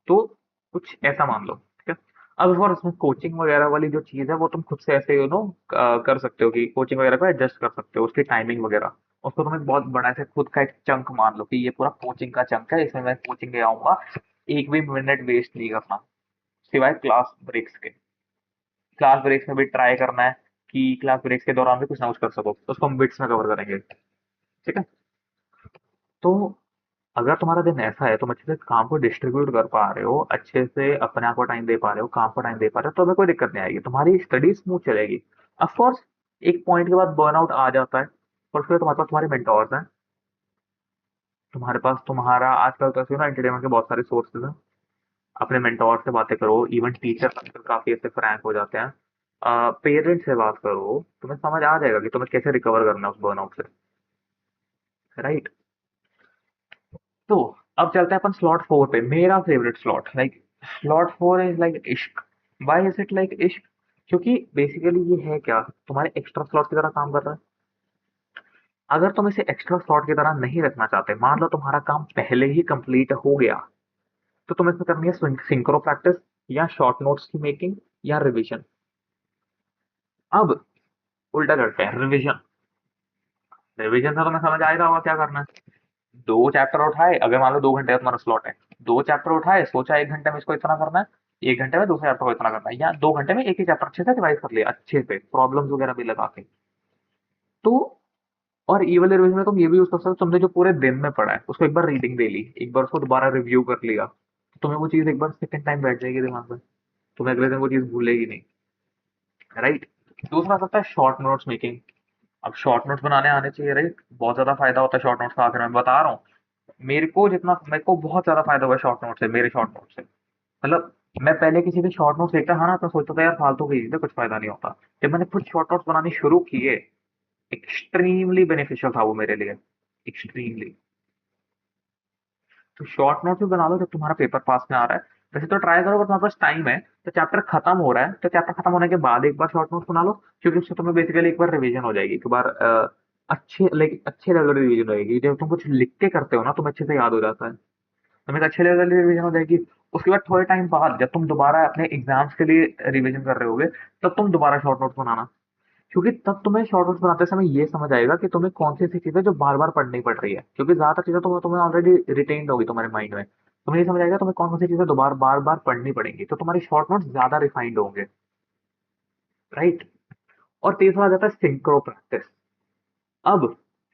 तो कुछ ऐसा मान लो, ठीक है। अब और उसमें कोचिंग वगैरह वाली जो चीज है वो तुम खुद से ऐसे कर सकते हो कि कोचिंग वगैरह को एडजस्ट कर सकते हो, उसकी टाइमिंग वगैरह। उसको तुम एक बहुत बड़ा ऐसे खुद का एक चंक मान लो कि ये पूरा कोचिंग का चंक है, इसमें मैं कोचिंग ले आऊंगा, एक भी मिनट वेस्ट नहीं करना, सिवाय क्लास ब्रेक्स के। क्लास ब्रेक्स में भी ट्राई करना है कि क्लास ब्रेक्स के दौरान भी कुछ ना कुछ कर सको, तो उसको हम बिट्स में कवर करेंगे, ठीक है। तो अगर तुम्हारा दिन ऐसा है, तुम अच्छे से काम को डिस्ट्रीब्यूट कर पा रहे हो, अच्छे से अपने आप को टाइम दे पा रहे हो, काम को टाइम दे पा रहे हो, तो हमें कोई दिक्कत नहीं आएगी, तुम्हारी स्टडी स्मूथ चलेगी। ऑफ कोर्स एक पॉइंट के बाद बर्नआउट आ जाता है, पर फिर तुम्हारे पास तुम्हारे मेंटोर्स हैं, तुम्हारे पास तुम्हारा आजकल तो ना एंटरटेनमेंट के बहुत सारे सोर्सेज हैं। अपने मेंटोर से बातें करो, इवन टीचर आजकल काफी ऐसे फ्रैंक हो जाते हैं। पेरेंट्स से बात करो, तुम्हें समझ आ जाएगा कि तुम्हें कैसे रिकवर करना है उस बर्नआउट से, राइट। तो अब चलते हैं अपन स्लॉट 4 पे, मेरा favourite slot. Like slot 4 is like इश्क। व्हाई इज इट लाइक इश्क? क्योंकि बेसिकली ये है क्या, तुम्हारे एक्स्ट्रा स्लॉट की तरह काम कर रहा है। अगर तुम इसे एक्स्ट्रा स्लॉट की तरह नहीं रखना चाहते, मान लो तुम्हारा काम पहले ही कंप्लीट हो गया, तो तुम्हें इसमें करनी है सिंक्रो प्रैक्टिस, या शॉर्ट नोट्स की मेकिंग, या रिविजन। अब उल्टा करते हैं, रिविजन। रिविजन से तुम्हें समझ आएगा होगा क्या करना है। 2 चैप्टर उठाए, अगर मान लो 2 घंटे का तुम्हारा स्लॉट है, 2 चैप्टर उठाए, सोचा 1 घंटे में इसको इतना करना है, 1 घंटे में दूसरे चैप्टर को इतना करना है, या 2 घंटे में एक ही चैप्टर अच्छे से रिवाइज कर लिया, अच्छे से प्रॉब्लम्स वगैरह भी लगा के। तो और ई वाले रिविजन में तुम ये भी यूज कर सकते हो, तुमने जो पूरे दिन में पढ़ा है उसको एक बार रीडिंग दे ली, एक बार उसको दोबारा रिव्यू कर लिया, तो तुम्हें वो चीज एक बार सेकंड टाइम बैठ जाएगी दिमाग में, तुम्हें अगले दिन वो चीज भूलेगी नहीं, राइट। दूसरा आ सकता है शॉर्ट नोट्स मेकिंग। अब शॉर्ट नोट्स बनाने आने चाहिए, राइट। बहुत ज्यादा फायदा होता है शॉर्ट नोट्स का, आखिर मैं बता रहा हूँ। मेरे को बहुत ज़्यादा फ़ायदा हुआ है शॉर्ट नोट से, मेरे शॉर्ट नोट से। मतलब मैं पहले किसी के शॉर्ट नोट्स देखता था ना, तो सोचता था यार फालतू की चीज़ है, कुछ फ़ायदा नहीं होता। जब मैंने खुद शॉर्ट नोट्स बनाने शुरू किए, एक्सट्रीमली बेनिफिशियल था वो मेरे लिए, एक्सट्रीमली। तो शॉर्ट नोट्स भी बना लो जब तुम्हारा पेपर पास में आ रहा है। वैसे तो ट्राई करो, अगर तुम्हारे पास टाइम है, तो चैप्टर खत्म हो रहा है, तो चैप्टर खत्म होने के बाद एक बार शॉर्ट नोट्स बना लो, क्योंकि उससे तुम्हें बेसिकली एक बार रिवीजन हो जाएगी, एक बार अच्छे लाइक अच्छे लेवल की रिवीजन हो जाएगी। जब तुम कुछ लिख के करते हो ना, तुम्हें अच्छे से याद हो जाता है, तुम्हें एक अच्छे लेवल की रिवीजन हो जाएगी। उसके बाद थोड़े टाइम बाद जब तुम दोबारा अपने एग्जाम्स के लिए रिवीजन कर रहे होगे, तब तुम दोबारा शॉर्ट नोट्स बनाना, क्योंकि तब तुम्हें शॉर्ट नोट्स बनाते समय ये समझ आएगा कि तुम्हें कौन सी ऐसी चीजें जो बार बार पढ़नी पड़ रही है, क्योंकि ज्यादातर चीजें तुम्हें ऑलरेडी रिटेन्ड होगी तुम्हारे माइंड में। तुम्हें ये समझ आएगा तुम्हें कौन कौन सी चीजें दोबारा बार बार पढ़नी पड़ेंगी, तो तुम्हारी शॉर्ट नोट्स ज्यादा रिफाइंड होंगे। राइट। और तीसरा आ जाता है सिंक्रो प्रैक्टिस। अब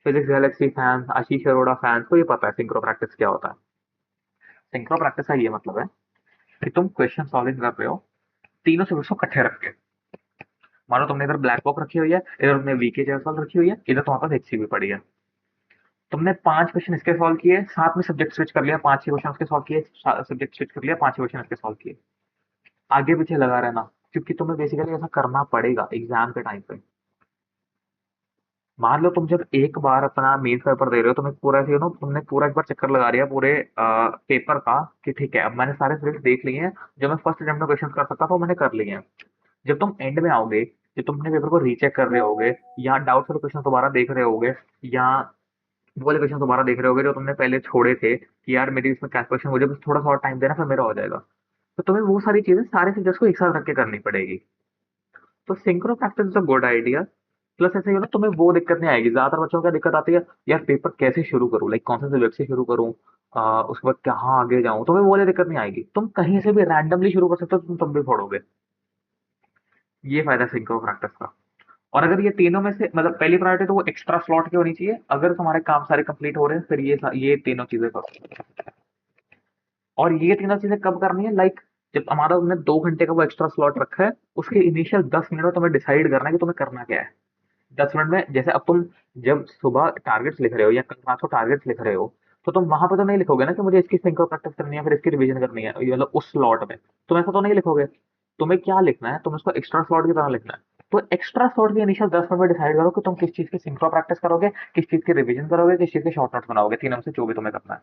फिजिक्स गैलेक्सी फैंस, आशीष अरोड़ा फैंस को ये पता है सिंक्रो प्रैक्टिस क्या होता है। सिंक्रो प्रैक्टिस का ये मतलब है कि तुम क्वेश्चन सॉल्विंग कर रहे हो तीनों सब्जेक्ट्स को इकट्ठे रख के। मानो तुमने इधर ब्लैक बॉक्स रखी हुई है, इधर तुमने वीके जैसल रखी हुई है, इधर तुम्हारे पास एचसीवी पड़ी है। तुमने 5 क्वेश्चन इसके सॉल्व किए, साथ में सब्जेक्ट स्विच कर लिया, 5-6 क्वेश्चन उसके सॉल्व किए, सब्जेक्ट स्विच कर लिया, 5-6 क्वेश्चन इसके सॉल्व किए। आगे पीछे लगा रहना, क्योंकि तुम्हें बेसिकली ऐसा करना पड़ेगा एग्जाम के टाइम पे। मान लो तुम जब एक बार अपना मेंस पेपर दे रहे हो, तुम्हें पूरा ऐसे तुमने पूरा एक बार चक्कर लगा लिया पूरे पेपर का, कि ठीक है अब मैंने सारे सब्जेक्ट देख लिए हैं, जो मैं फर्स्ट अटेम्प्ट में क्वेश्चन कर सकता था वो मैंने कर लिए हैं। जब तुम एंड में आओगे, जब तुम अपने पेपर को रीचेक कर रहे होगे, या डाउट्स वाले क्वेश्चन दोबारा देख रहे होगे, या वो वाले क्वेश्चन दोबारा देख रहे होगे जो तुमने पहले छोड़े थे, कि यार मेरी इसमें क्या क्वेश्चन, मुझे बस थोड़ा सा और टाइम देना फिर मेरा हो जाएगा, तो तुम्हें वो सारी चीजें सारे सब्जेक्ट्स को एक साथ रख के करनी पड़ेगी। तो synchro practice is a good idea. Plus ऐसे ही ना, तुम्हें वो दिक्कत नहीं आएगी। ज्यादातर बच्चों को क्या दिक्कत आती है, यार पेपर कैसे शुरू करूँ, लाइक कौन से सब्जेक्ट से शुरू करूँ, उसके बाद कहाँ आगे जाऊँ, तुम्हें वो वाली दिक्कत नहीं आएगी, तुम कहीं से भी रैंडमली शुरू कर सकते हो, तुम तब भी पढ़ोगे। ये फायदा सिंक्रो प्रैक्टिस का। और अगर ये तीनों में से मतलब पहली प्रायोरिटी तो वो एक्स्ट्रा स्लॉट की होनी चाहिए, अगर तुम्हारे काम सारे कंप्लीट हो रहे हैं फिर ये तीनों चीजें करो। और ये तीनों चीजें कब करनी है, लाइक जब हमारा तुमने 2 घंटे का वो एक्स्ट्रा स्लॉट रखा है, उसके इनिशियल 10 मिनट में तुम्हें डिसाइड करना है कि तुम्हें करना क्या है। 10 मिनट में, जैसे अब तुम जब सुबह टारगेट्स लिख रहे हो या कल रात को टारगेट्स लिख रहे हो, तो तुम वहां पर तो नहीं लिखोगे ना कि मुझे इसकी सिंक्रो प्रैक्टिस करनी है फिर इसकी रिवीजन करनी है, ये मतलब उस स्लॉट में तुम ऐसा तो नहीं लिखोगे। तुम्हें क्या लिखना है, तुम इसको एक्स्ट्रा स्लॉट की तरह लिखना है। तो एक्स्ट्रा स्लॉट के इनिशियल 10 मिनट में डिसाइड करो कि तुम किस चीज की सिंक्रो प्रैक्टिस करोगे, किस चीज की रिवीजन करोगे, किस चीज के शॉर्ट नोट्स बनाओगे, तीनों में से जो भी तुम्हें करना है।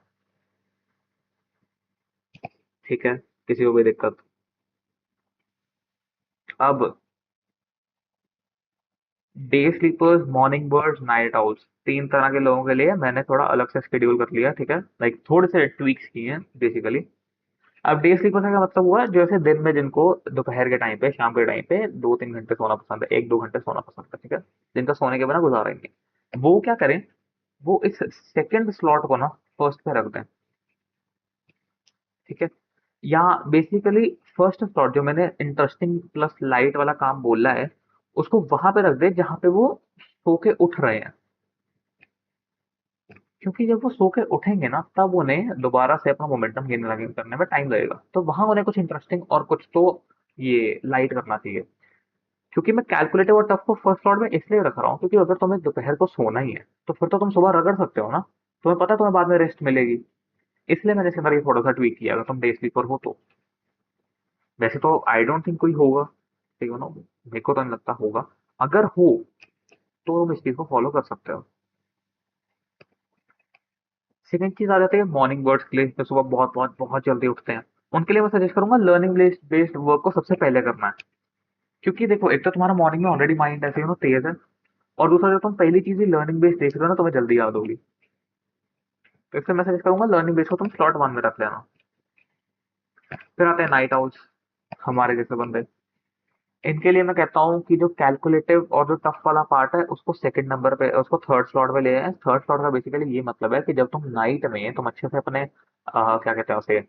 ठीक है, किसी को कोई दिक्कत? अब day sleepers, morning birds, night owls, 3 तरह के लोगों के लिए मैंने थोड़ा अलग से शेड्यूल कर लिया, ठीक है, लाइक थोड़े से ट्वीक्स किए हैं बेसिकली। अब डे स्लीपर्स का मतलब हुआ जैसे दिन में जिनको दोपहर के टाइम पे, शाम के टाइम पे 2-3 घंटे सोना पसंद है, 1-2 घंटे सोना पसंद है, ठीक है, जिनका सोने के बिना गुजारा ही नहीं, वो क्या करें, वो इस सेकंड स्लॉट को ना फर्स्ट पे रख दें। ठीक है, या बेसिकली फर्स्ट स्लॉट जो मैंने इंटरेस्टिंग प्लस लाइट वाला काम बोला है, उसको वहां पे रख दे जहां पे वो सो के उठ रहे हैं, क्योंकि जब वो सो के उठेंगे ना, तब उन्हें दोबारा से अपना मोमेंटम गेन करने में टाइम लगेगा, तो वहां उन्हें कुछ इंटरेस्टिंग और कुछ तो ये लाइट करना चाहिए। क्योंकि मैं कैलकुलेटिव और टफ को फर्स्ट स्लॉट में इसलिए रख रहा हूँ, क्योंकि अगर तुम्हें दोपहर को सोना ही है, तो फिर तो तुम सुबह रगड़ सकते हो ना, तुम्हें पता है तुम्हें बाद में रेस्ट मिलेगी। इसलिए मैंने इसके अंदर ये थोड़ा सा ट्वीक किया, अगर तुम डे स्लीपर हो तो। वैसे तो आई डोंट थिंक कोई होगा, ठीक है ना, मेरे को तो नहीं लगता होगा। अगर हो तो तुम इस चीज को फॉलो कर सकते हो। सेकंड चीज आ जाती है मॉर्निंग बर्ड्स के लिए, जो सुबह बहुत बहुत बहुत जल्दी उठते हैं। उनके लिए मैं सजेस्ट करूंगा लर्निंग बेस्ड वर्क को सबसे पहले करना है। क्योंकि देखो, एक तो तुम्हारा मॉर्निंग में ऑलरेडी माइंड ऐसे तेज है, और दूसरा जब तुम पहली चीज ही लर्निंग बेस्ड देख रहे हो ना, तुम्हें जल्दी याद होगी। तो इसलिए मैं सजेस्ट करूंगा लर्निंग बेस्ड को तुम स्लॉट 1 में रख लेना। फिर आते हैं नाइट आउल्स, हमारे जैसे बंदे। इनके लिए मैं कहता हूँ कि जो कैलकुलेटिव और जो टफ वाला पार्ट है उसको सेकंड नंबर पे, उसको थर्ड स्लॉट पे ले आए। थर्ड स्लॉट का बेसिकली ये मतलब है कि जब तुम नाइट में तुम अच्छे से अपने क्या कहते हैं उसे,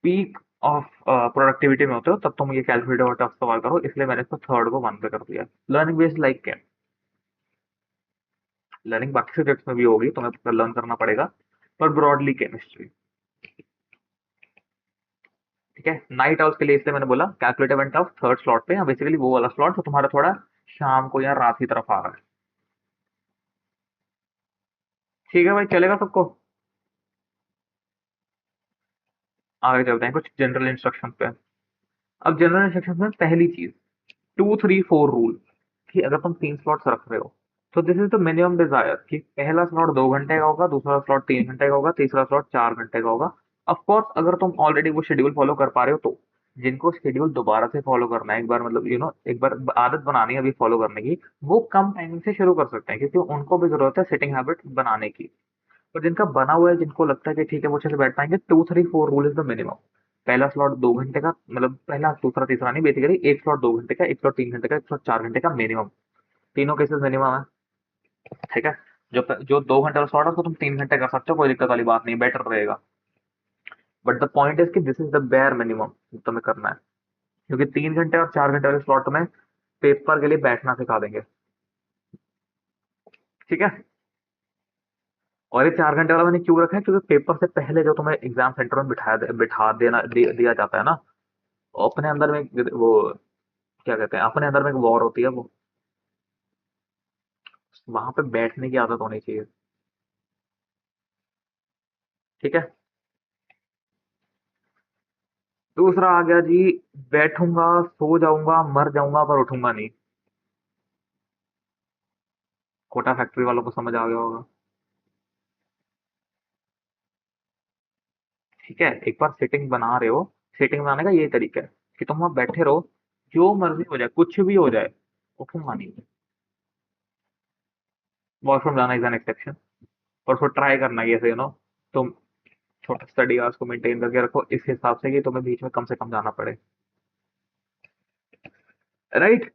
पीक ऑफ प्रोडक्टिविटी में होते हो, तब तुम ये कैलकुलेटिव और टफ सवाल करो। इसलिए मैंने इसको थर्ड को 1 पे कर दिया। लर्निंग बेस्ड लाइक क्या, लर्निंग बाकी सब्जेक्ट्स में भी होगी, तुम्हें लर्न करना पड़ेगा, पर ब्रॉडली केमिस्ट्री। ठीक है, नाइट आउल्स के लिए इसलिए मैंने बोला calculative and tough third slot पे, बेसिकली वो वाला स्लॉट जो तुम्हारा थोड़ा शाम को या रात की तरफ आ रहा है। ठीक है भाई, चलेगा सबको? आगे चलते हैं कुछ जनरल इंस्ट्रक्शन पे। अब जनरल इंस्ट्रक्शन में पहली चीज, 2 3 4 रूल, कि अगर तुम 3 स्लॉट्स रख रहे हो तो this is the minimum desire, कि पहला स्लॉट 2 घंटे का होगा, दूसरा स्लॉट 3 घंटे का होगा, तीसरा स्लॉट 4 घंटे का होगा। ऑफ कोर्स अगर तुम ऑलरेडी वो शेड्यूल फॉलो कर पा रहे हो तो, जिनको शेड्यूल दोबारा से फॉलो करना है, एक बार मतलब एक बार आदत बनानी है अभी फॉलो करने की, वो कम टाइमिंग से शुरू कर सकते हैं, क्योंकि उनको भी जरूरत है सिटिंग हैबिट बनाने की। और जिनका बना हुआ है, जिनको लगता है कि ठीक है वो अच्छे से बैठ पाएंगे, 2 3 4 रूल इज द मिनिमम। पहला स्लॉट 2 घंटे का, मतलब पहला दूसरा तीसरा नहीं, बेसिकली एक स्लॉट 2 घंटे का, एक स्लॉट 3 घंटे का, एक स्लॉट 4 घंटे का मिनिमम। तीनों केसेस मिनिमम है। ठीक है। जो 2 घंटे का स्लॉट है उसको तुम 3 घंटे कर सकते हो, कोई दिक्कत वाली बात नहीं, बेटर रहेगा। बट द पॉइंट इज कि this is the bare minimum तुम्हें करना है, क्योंकि 3 घंटे और 4 घंटे वाले स्लॉट में पेपर के लिए बैठना सिखा देंगे। ठीक है। और ये 4 घंटे वाला मैंने क्यों रखा है, क्योंकि पेपर से पहले जो तुम्हें एग्जाम सेंटर में दिया जाता है ना, अपने अंदर में वो क्या कहते हैं, अपने अंदर में एक वॉर होती है वो, वहां पे बैठने की आदत होनी चाहिए। ठीक है। दूसरा आ गया जी, बैठूंगा, सो जाऊंगा, मर जाऊंगा, पर उठूंगा नहीं। कोटा फैक्ट्री वालों को समझ आ गया होगा। ठीक है, एक बार सेटिंग बना रहे हो, सेटिंग बनाने का यही तरीका है कि तुम वहां बैठे रहो, जो मर्जी हो जाए, कुछ भी हो जाए, उठूंगा नहीं। वॉशरूम जाना इज एन एक्सेप्शन, और उसको ट्राई करना है ऐसे तुम छोटा स्टडी आवर्स को मेंटेन करके रखो, इस हिसाब से कि तुम्हें बीच में कम से कम जाना पड़े। राइट।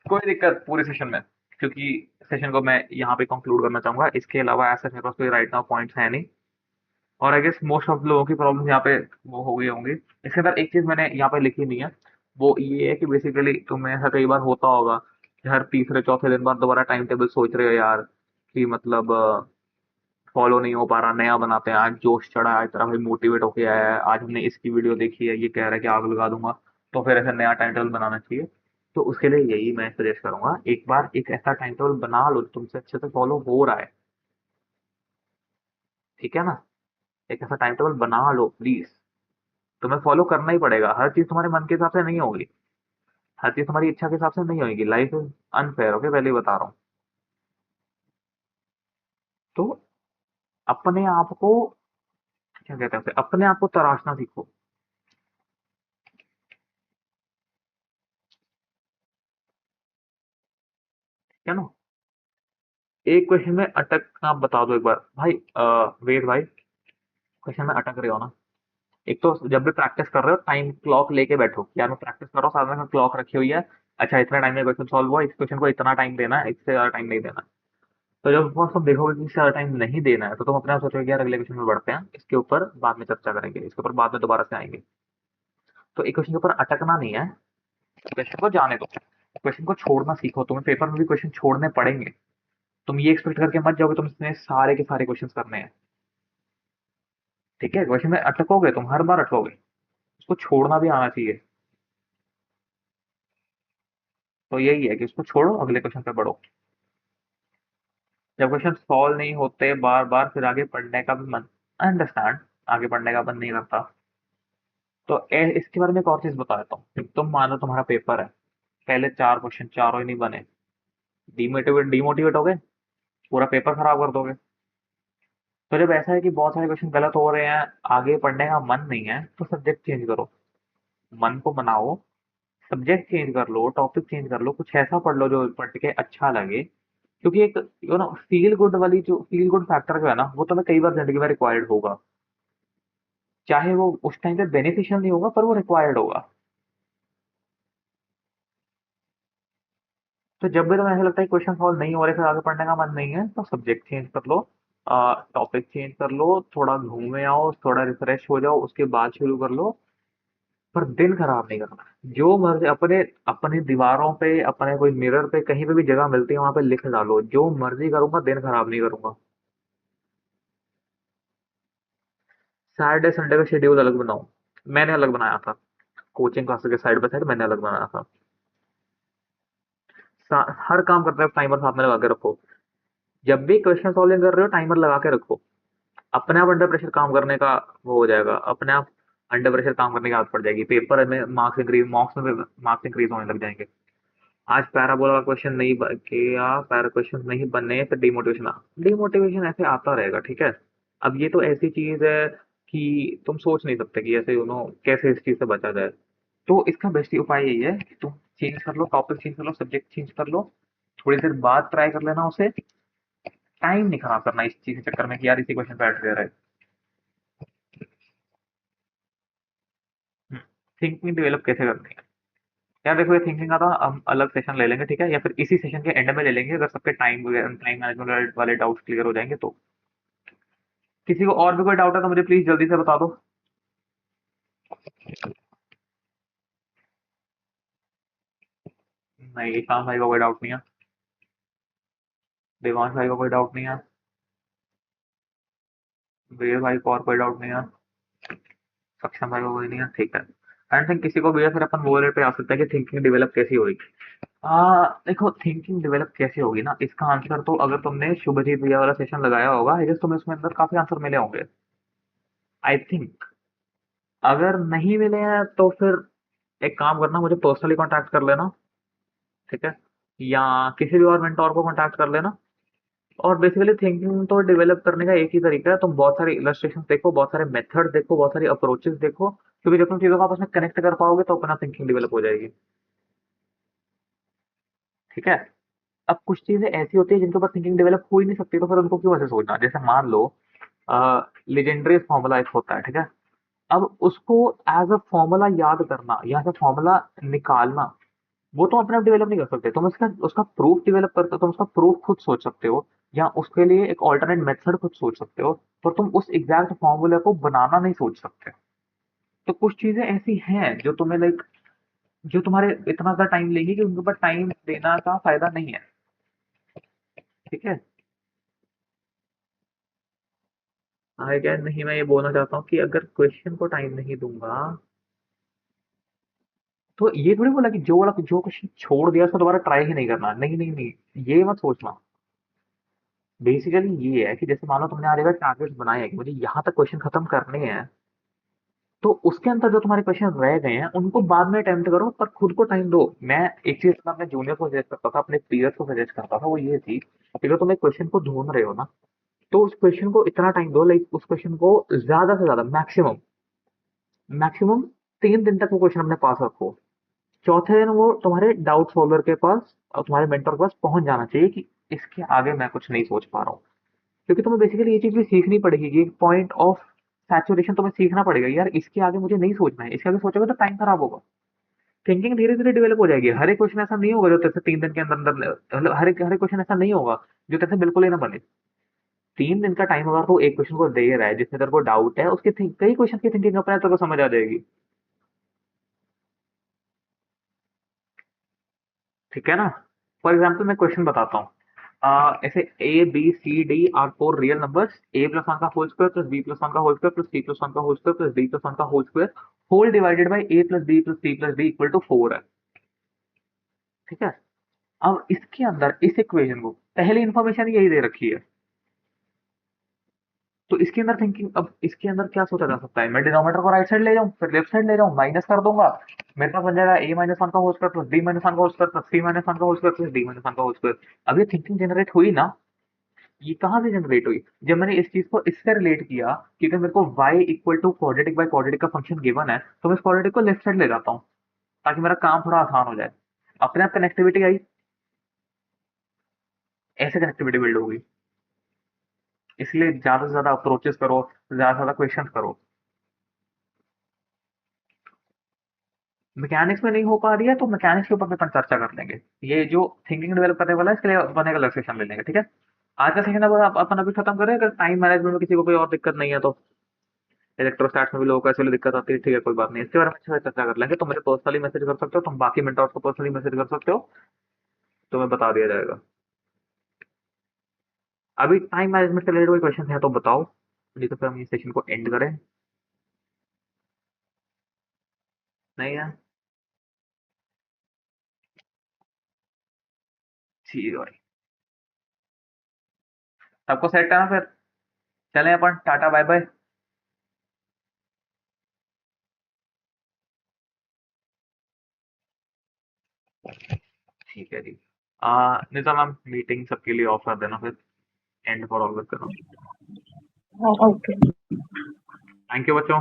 कोई दिक्कत पूरे सेशन में, क्योंकि सेशन को मैं यहाँ पे कंक्लूड करना चाहूंगा, इसके अलावा ऐसा मेरे पास कोई राइट नाउ पॉइंट्स है नहीं। और आई गेस मोस्ट ऑफ लोगों की प्रॉब्लम यहाँ पे वो हो गई होंगी। इसके अंदर एक चीज मैंने यहाँ पे लिखी नहीं है, वो ये है कि बेसिकली तुम्हें ऐसा कई बार होता होगा कि हर तीसरे चौथे दिन बाद दोबारा टाइम टेबल सोच रहे हो यार, कि मतलब फॉलो नहीं हो पा रहा, नया बनाते हैं, आज जोश चढ़ा है, आज तरह भाई मोटिवेट होके आया है, आज हमने इसकी वीडियो देखी है, ये कह रहा है कि आग लगा दूंगा, तो फिर ऐसा नया टाइम टेबल बनाना चाहिए। तो उसके लिए यही मैं सजेस्ट करूंगा, एक बार एक ऐसा टाइम टेबल बना लो जो तुमसे अच्छे से फॉलो हो रहा है। ठीक है ना। एक ऐसा टाइम टेबल बना लो प्लीज, तुम्हें फॉलो करना ही पड़ेगा, हर चीज तुम्हारे मन के हिसाब से नहीं होगी, हर चीज तुम्हारी इच्छा के हिसाब से नहीं होगी, लाइफ इज अनफेयर, ओके, पहले ही बता रहा हूँ। तो अपने आप को, क्या कहते हैं उसे, अपने आप को तराशना सीखो। ठीक है ना। एक क्वेश्चन में अटकना बता दो एक बार भाई, वेट भाई, क्वेश्चन में अटक रहे हो ना, एक तो जब भी प्रैक्टिस कर रहे हो टाइम क्लॉक लेके बैठो, यार मैं प्रैक्टिस कर रहा हूँ, साथ में क्लॉक रखी हुई है, अच्छा इतना टाइम में क्वेश्चन सॉल्व हुआ, इस क्वेश्चन को इतना टाइम देना है, इससे ज्यादा टाइम नहीं देना। तो जब तुम देखोगे कि इससे ज्यादा टाइम नहीं देना है, तो तुम अपने आप सोचोगे कि यार अगले क्वेश्चन में बढ़ते हैं, इसके ऊपर बाद में चर्चा करेंगे, इसके ऊपर बाद में दोबारा से आएंगे। तो एक क्वेश्चन के ऊपर अटकना नहीं है, क्वेश्चन को जाने दो, क्वेश्चन को छोड़ना सीखो, तुम्हें पेपर में भी क्वेश्चन छोड़ने पड़ेंगे। तुम ये एक्सपेक्ट करके मत जाओगे तुम इसमें सारे के सारे क्वेश्चन करने हैं। ठीक है, क्वेश्चन में अटकोगे, तुम हर बार अटकोगे, उसको छोड़ना भी आना चाहिए। तो यही है कि उसको छोड़ो, अगले क्वेश्चन पे बढ़ो। जब क्वेश्चन सॉल्व नहीं होते बार बार, फिर आगे पढ़ने का भी मन, अंडरस्टैंड, आगे पढ़ने का मन नहीं करता। तो इसके बारे में एक और चीज बता देता हूँ, तुम मानो तुम्हारा पेपर है, पहले 4 क्वेश्चन चारों ही नहीं बने, डिमोटिवेट डिमोटिवेट हो गए, पूरा पेपर खराब कर दोगे। तो जब ऐसा है कि बहुत सारे क्वेश्चन गलत हो रहे हैं, आगे पढ़ने का मन नहीं है, तो सब्जेक्ट चेंज करो, मन को बनाओ, सब्जेक्ट चेंज कर लो, टॉपिक चेंज कर लो, कुछ ऐसा पढ़ लो जो पढ़ के अच्छा लगे। क्योंकि एक फील गुड वाली, जो फील गुड फैक्टर जो है ना, वो तुम्हें कई बार जिंदगी में रिक्वायर्ड होगा, चाहे वो उस टाइम पे बेनिफिशियल नहीं होगा, पर वो रिक्वायर्ड होगा। तो जब भी तुम्हें ऐसा लगता है क्वेश्चन सॉल्व नहीं हो रहे, फिर आगे पढ़ने का मन नहीं है, तो सब्जेक्ट चेंज कर लो, टॉपिक चेंज कर लो, थोड़ा घूमे आओ, थोड़ा रिफ्रेश हो जाओ, उसके बाद शुरू कर लो। पर दिन खराब नहीं करना। जो मर्जी अपने अपने दीवारों पे, अपने कोई मिरर पे, कहीं पे भी जगह मिलती है वहां पे लिख डालो, जो मर्जी करूंगा, दिन खराब नहीं करूंगा। सैटरडे संडे का शेड्यूल अलग बनाओ, मैंने अलग बनाया था, कोचिंग क्लासेस के साइड बाय साइड मैंने अलग बनाया था। हर काम करते हैं टाइमर साथ में लगा के रखो, जब भी क्वेश्चन सॉल्विंग कर रहे हो टाइमर लगा के रखो, अपने आप अंडर प्रेशर काम करने का वो हो जाएगा, अपने आप अंडर प्रेशर काम करने की आदत पड़ जाएगी, पेपर में मार्क्स में मार्क्स इंक्रीज होने लग जाएंगे। आज पैराबोला का क्वेश्चन नहीं किया, पैरा क्वेश्चन नहीं बने, फिर डिमोटिवेशन डिमोटिवेशन ऐसे आता रहेगा, ठीक है। अब ये तो ऐसी चीज है कि तुम सोच नहीं सकते कि ऐसे कैसे इस चीज से बचा जाए। तो इसका बेस्ट उपाय यही है कि तुम चेंज कर लो, टॉपिक चेंज कर लो, सब्जेक्ट चेंज कर लो, थोड़ी देर बाद ट्राई कर लेना उसे। टाइम नहीं खराब करना इस चीज के चक्कर में कि यार इसी क्वेश्चन पे अटके रहे। थिंकिंग डेवलप कैसे करनी है? यार देखो, ये थिंकिंग का तो हम अलग सेशन ले लेंगे, ठीक है, या फिर इसी सेशन के एंड में ले लेंगे, अगर सबके टाइम मैनेजमेंट वाले डाउट्स क्लियर हो जाएंगे तो। किसी को और भी कोई डाउट है तो मुझे प्लीज जल्दी से बता दो। नहीं, ईशान भाई का कोई डाउट नहीं है, देवांश भाई का कोई डाउट नहीं है, वीर भाई को और कोई डाउट नहीं है, सक्षम भाई को कोई नहीं है, ठीक है। आई थिंक किसी को भी है, फिर अपन वो पे आ सकते हैं कि थिंकिंग डेवलप कैसी होगी। देखो, थिंकिंग डेवलप कैसे होगी ना, इसका आंसर तो अगर तुमने शुभजीत भैया वाला सेशन लगाया होगा, आई गेस तुम्हें उसमें अंदर काफी आंसर मिले होंगे, आई थिंक। अगर नहीं मिले हैं तो फिर एक काम करना, मुझे पर्सनली कांटेक्ट कर लेना, ठीक है, या किसी भी और मेंटोर को कांटेक्ट कर लेना। और बेसिकली थिंकिंग तो डेवलप करने का एक ही तरीका है, तुम बहुत सारे इलस्ट्रेशन देखो, बहुत सारे मेथड देखो, बहुत सारी अप्रोचेस देखो, क्योंकि जब तुम चीजों को आपस में कनेक्ट कर पाओगे तो अपना थिंकिंग डेवलप हो जाएगी, ठीक है। अब कुछ चीजें ऐसी होती है जिनके ऊपर थिंकिंग डेवलप हो ही नहीं सकती, तो फिर उनको क्यों ऐसे सोचना। जैसे मान लो लेजेंडरी फॉर्मूला एक होता है, ठीक है। अब उसको एज अ फॉर्मूला याद करना या एज अ फॉर्मूला निकालना, वो तुम अपने आप डेवलप नहीं कर सकते। तुम उसका उसका प्रूफ डेवलप करते हो, तुम उसका प्रूफ खुद सोच सकते हो, या उसके लिए एक ऑल्टरनेट मेथड खुद सोच सकते हो, पर तुम उस एग्जैक्ट फॉर्मूला को बनाना नहीं सोच सकते। तो कुछ चीजें ऐसी हैं जो तुम्हें लाइक, जो तुम्हारे इतना सा टाइम लेंगी कि उनके ऊपर टाइम देना का फायदा नहीं है, ठीक है। आगे क्या नहीं, मैं ये बोलना चाहता हूँ कि अगर क्वेश्चन को टाइम नहीं दूंगा, तो ये थोड़ी बोला कि जो क्वेश्चन छोड़ दिया उसको दोबारा ट्राई ही नहीं करना, नहीं नहीं नहीं, ये मत सोचना। बेसिकली ये है कि जैसे मान लो तुमने आज अगर टारगेट्स बनाए हैं कि मुझे यहाँ तक क्वेश्चन खत्म करने हैं, तो उसके अंदर जो तुम्हारे क्वेश्चन रह गए हैं उनको बाद में अटेम्प्ट करो, पर खुद को टाइम दो। मैं एक चीज मैं अपने जूनियर को सजेस्ट करता था, अपने पीयर्स को सजेस्ट करता था, वो ये थी कि अगर तुम एक क्वेश्चन को ढूंढ रहे हो ना, तो उस क्वेश्चन को इतना टाइम दो, लाइक उस क्वेश्चन को ज्यादा से ज्यादा मैक्सिमम मैक्सिमम 3 दिन तक वो क्वेश्चन अपने पास रखो। चौथे दिन वो तुम्हारे डाउट सॉल्वर के पास और तुम्हारे मेंटर के पास पहुंच जाना चाहिए कि इसके आगे मैं कुछ नहीं सोच पा रहा हूँ। क्योंकि तुम्हें बेसिकली ये चीज भी सीखनी पड़ेगी कि पॉइंट ऑफ सैचुरेशन तुम्हें सीखना पड़ेगा, यार इसके आगे मुझे नहीं सोचना है, इसके आगे सोचोगे तो टाइम खराब होगा। थिंकिंग धीरे धीरे डेवलप हो जाएगी। हर एक क्वेश्चन ऐसा नहीं होगा जो तेरे से 3 दिन के अंदर अंदर, मतलब हर एक क्वेश्चन ऐसा नहीं होगा जो तेरे से बिल्कुल ही ना बने। 3 दिन का टाइम अगर तो एक क्वेश्चन को दे रहा है जिसमें तेरे को डाउट है, उसके कई क्वेश्चन की थिंकिंग अपने आप तेरे को समझ आ जाएगी, ठीक है ना। फॉर एग्जाम्पल मैं क्वेश्चन बताता हूँ। ऐसे A B C D are 4 real numbers, A plus one का whole square plus B plus one का whole square plus C plus one का whole square plus D plus one का whole square whole divided by A plus B plus C plus D equal to 4 है, ठीक है। अब इसके अंदर इस इक्वेशन को पहली इंफॉर्मेशन यही दे रखी है, तो इसके अंदर थिंकिंग, अब इसके अंदर क्या सोचा जा सकता है, मैं डिनोमिनेटर को राइट साइड ले जाऊं, फिर लेफ्ट साइड ले जाऊं, माइनस कर दूंगा, मेरे पास बन जाएगा ए माइनस वन का whole square plus B minus one का whole square plus C minus one का whole square plus D minus one का होल स्क्वायर। अब ये थिंकिंग जनरेट हुई ना, ये कहाँ से जनरेट हुई, जब मैंने इस चीज को इससे रिलेट किया कि अगर मेरे को y equal to quadratic by quadratic का फंक्शन गिवन है, तो मैं इस क्वाड्रेटिक को लेफ्ट साइड ले जाता हूँ ताकि मेरा काम थोड़ा आसान हो जाए। अपने आप कनेक्टिविटी आई, ऐसे कनेक्टिविटी बिल्ड होगी। इसलिए ज्यादा से ज्यादा अप्रोचेस करो, ज्यादा से ज्यादा क्वेश्चन करो। मैकेनिक्स में नहीं हो पा रही है तो मैकेनिक्स के ऊपर भी अपन चर्चा कर लेंगे। ये जो थिंकिंग डेवलप करने वाला है इसके लिए अपन एक अलग सेशन ले लेंगे, ठीक है। आज का सेशन अब अपन अभी खत्म करें, अगर टाइम मैनेजमेंट में किसी को कोई और दिक्कत नहीं है तो। इलेक्ट्रोस्टैट्स में भी लोगों को ऐसे वाली दिक्कत आती है, ठीक है, कोई बात नहीं, इसके बारे में अच्छे से चर्चा कर लेंगे। तुम मुझे पर्सनली मैसेज कर सकते हो, तुम बाकी मेंटर्स को पर्सनली मैसेज कर सकते हो, तुम्हें बता दिया जाएगा। अभी टाइम मैनेजमेंट से रिलेटेड कोई क्वेश्चन है तो बताओ, नहीं तो फिर हम इस सेशन को एंड करें। नहीं है, ठीक है भाई। सबको सेट है ना? फिर चलें अपन, टाटा बाय बाय। ठीक है जी। निज़ा मैम, मीटिंग सबके लिए ऑफ कर देना फिर, एंड फॉर ऑलवेज करना। हाँ, ओके। थैंक यू बच्चों।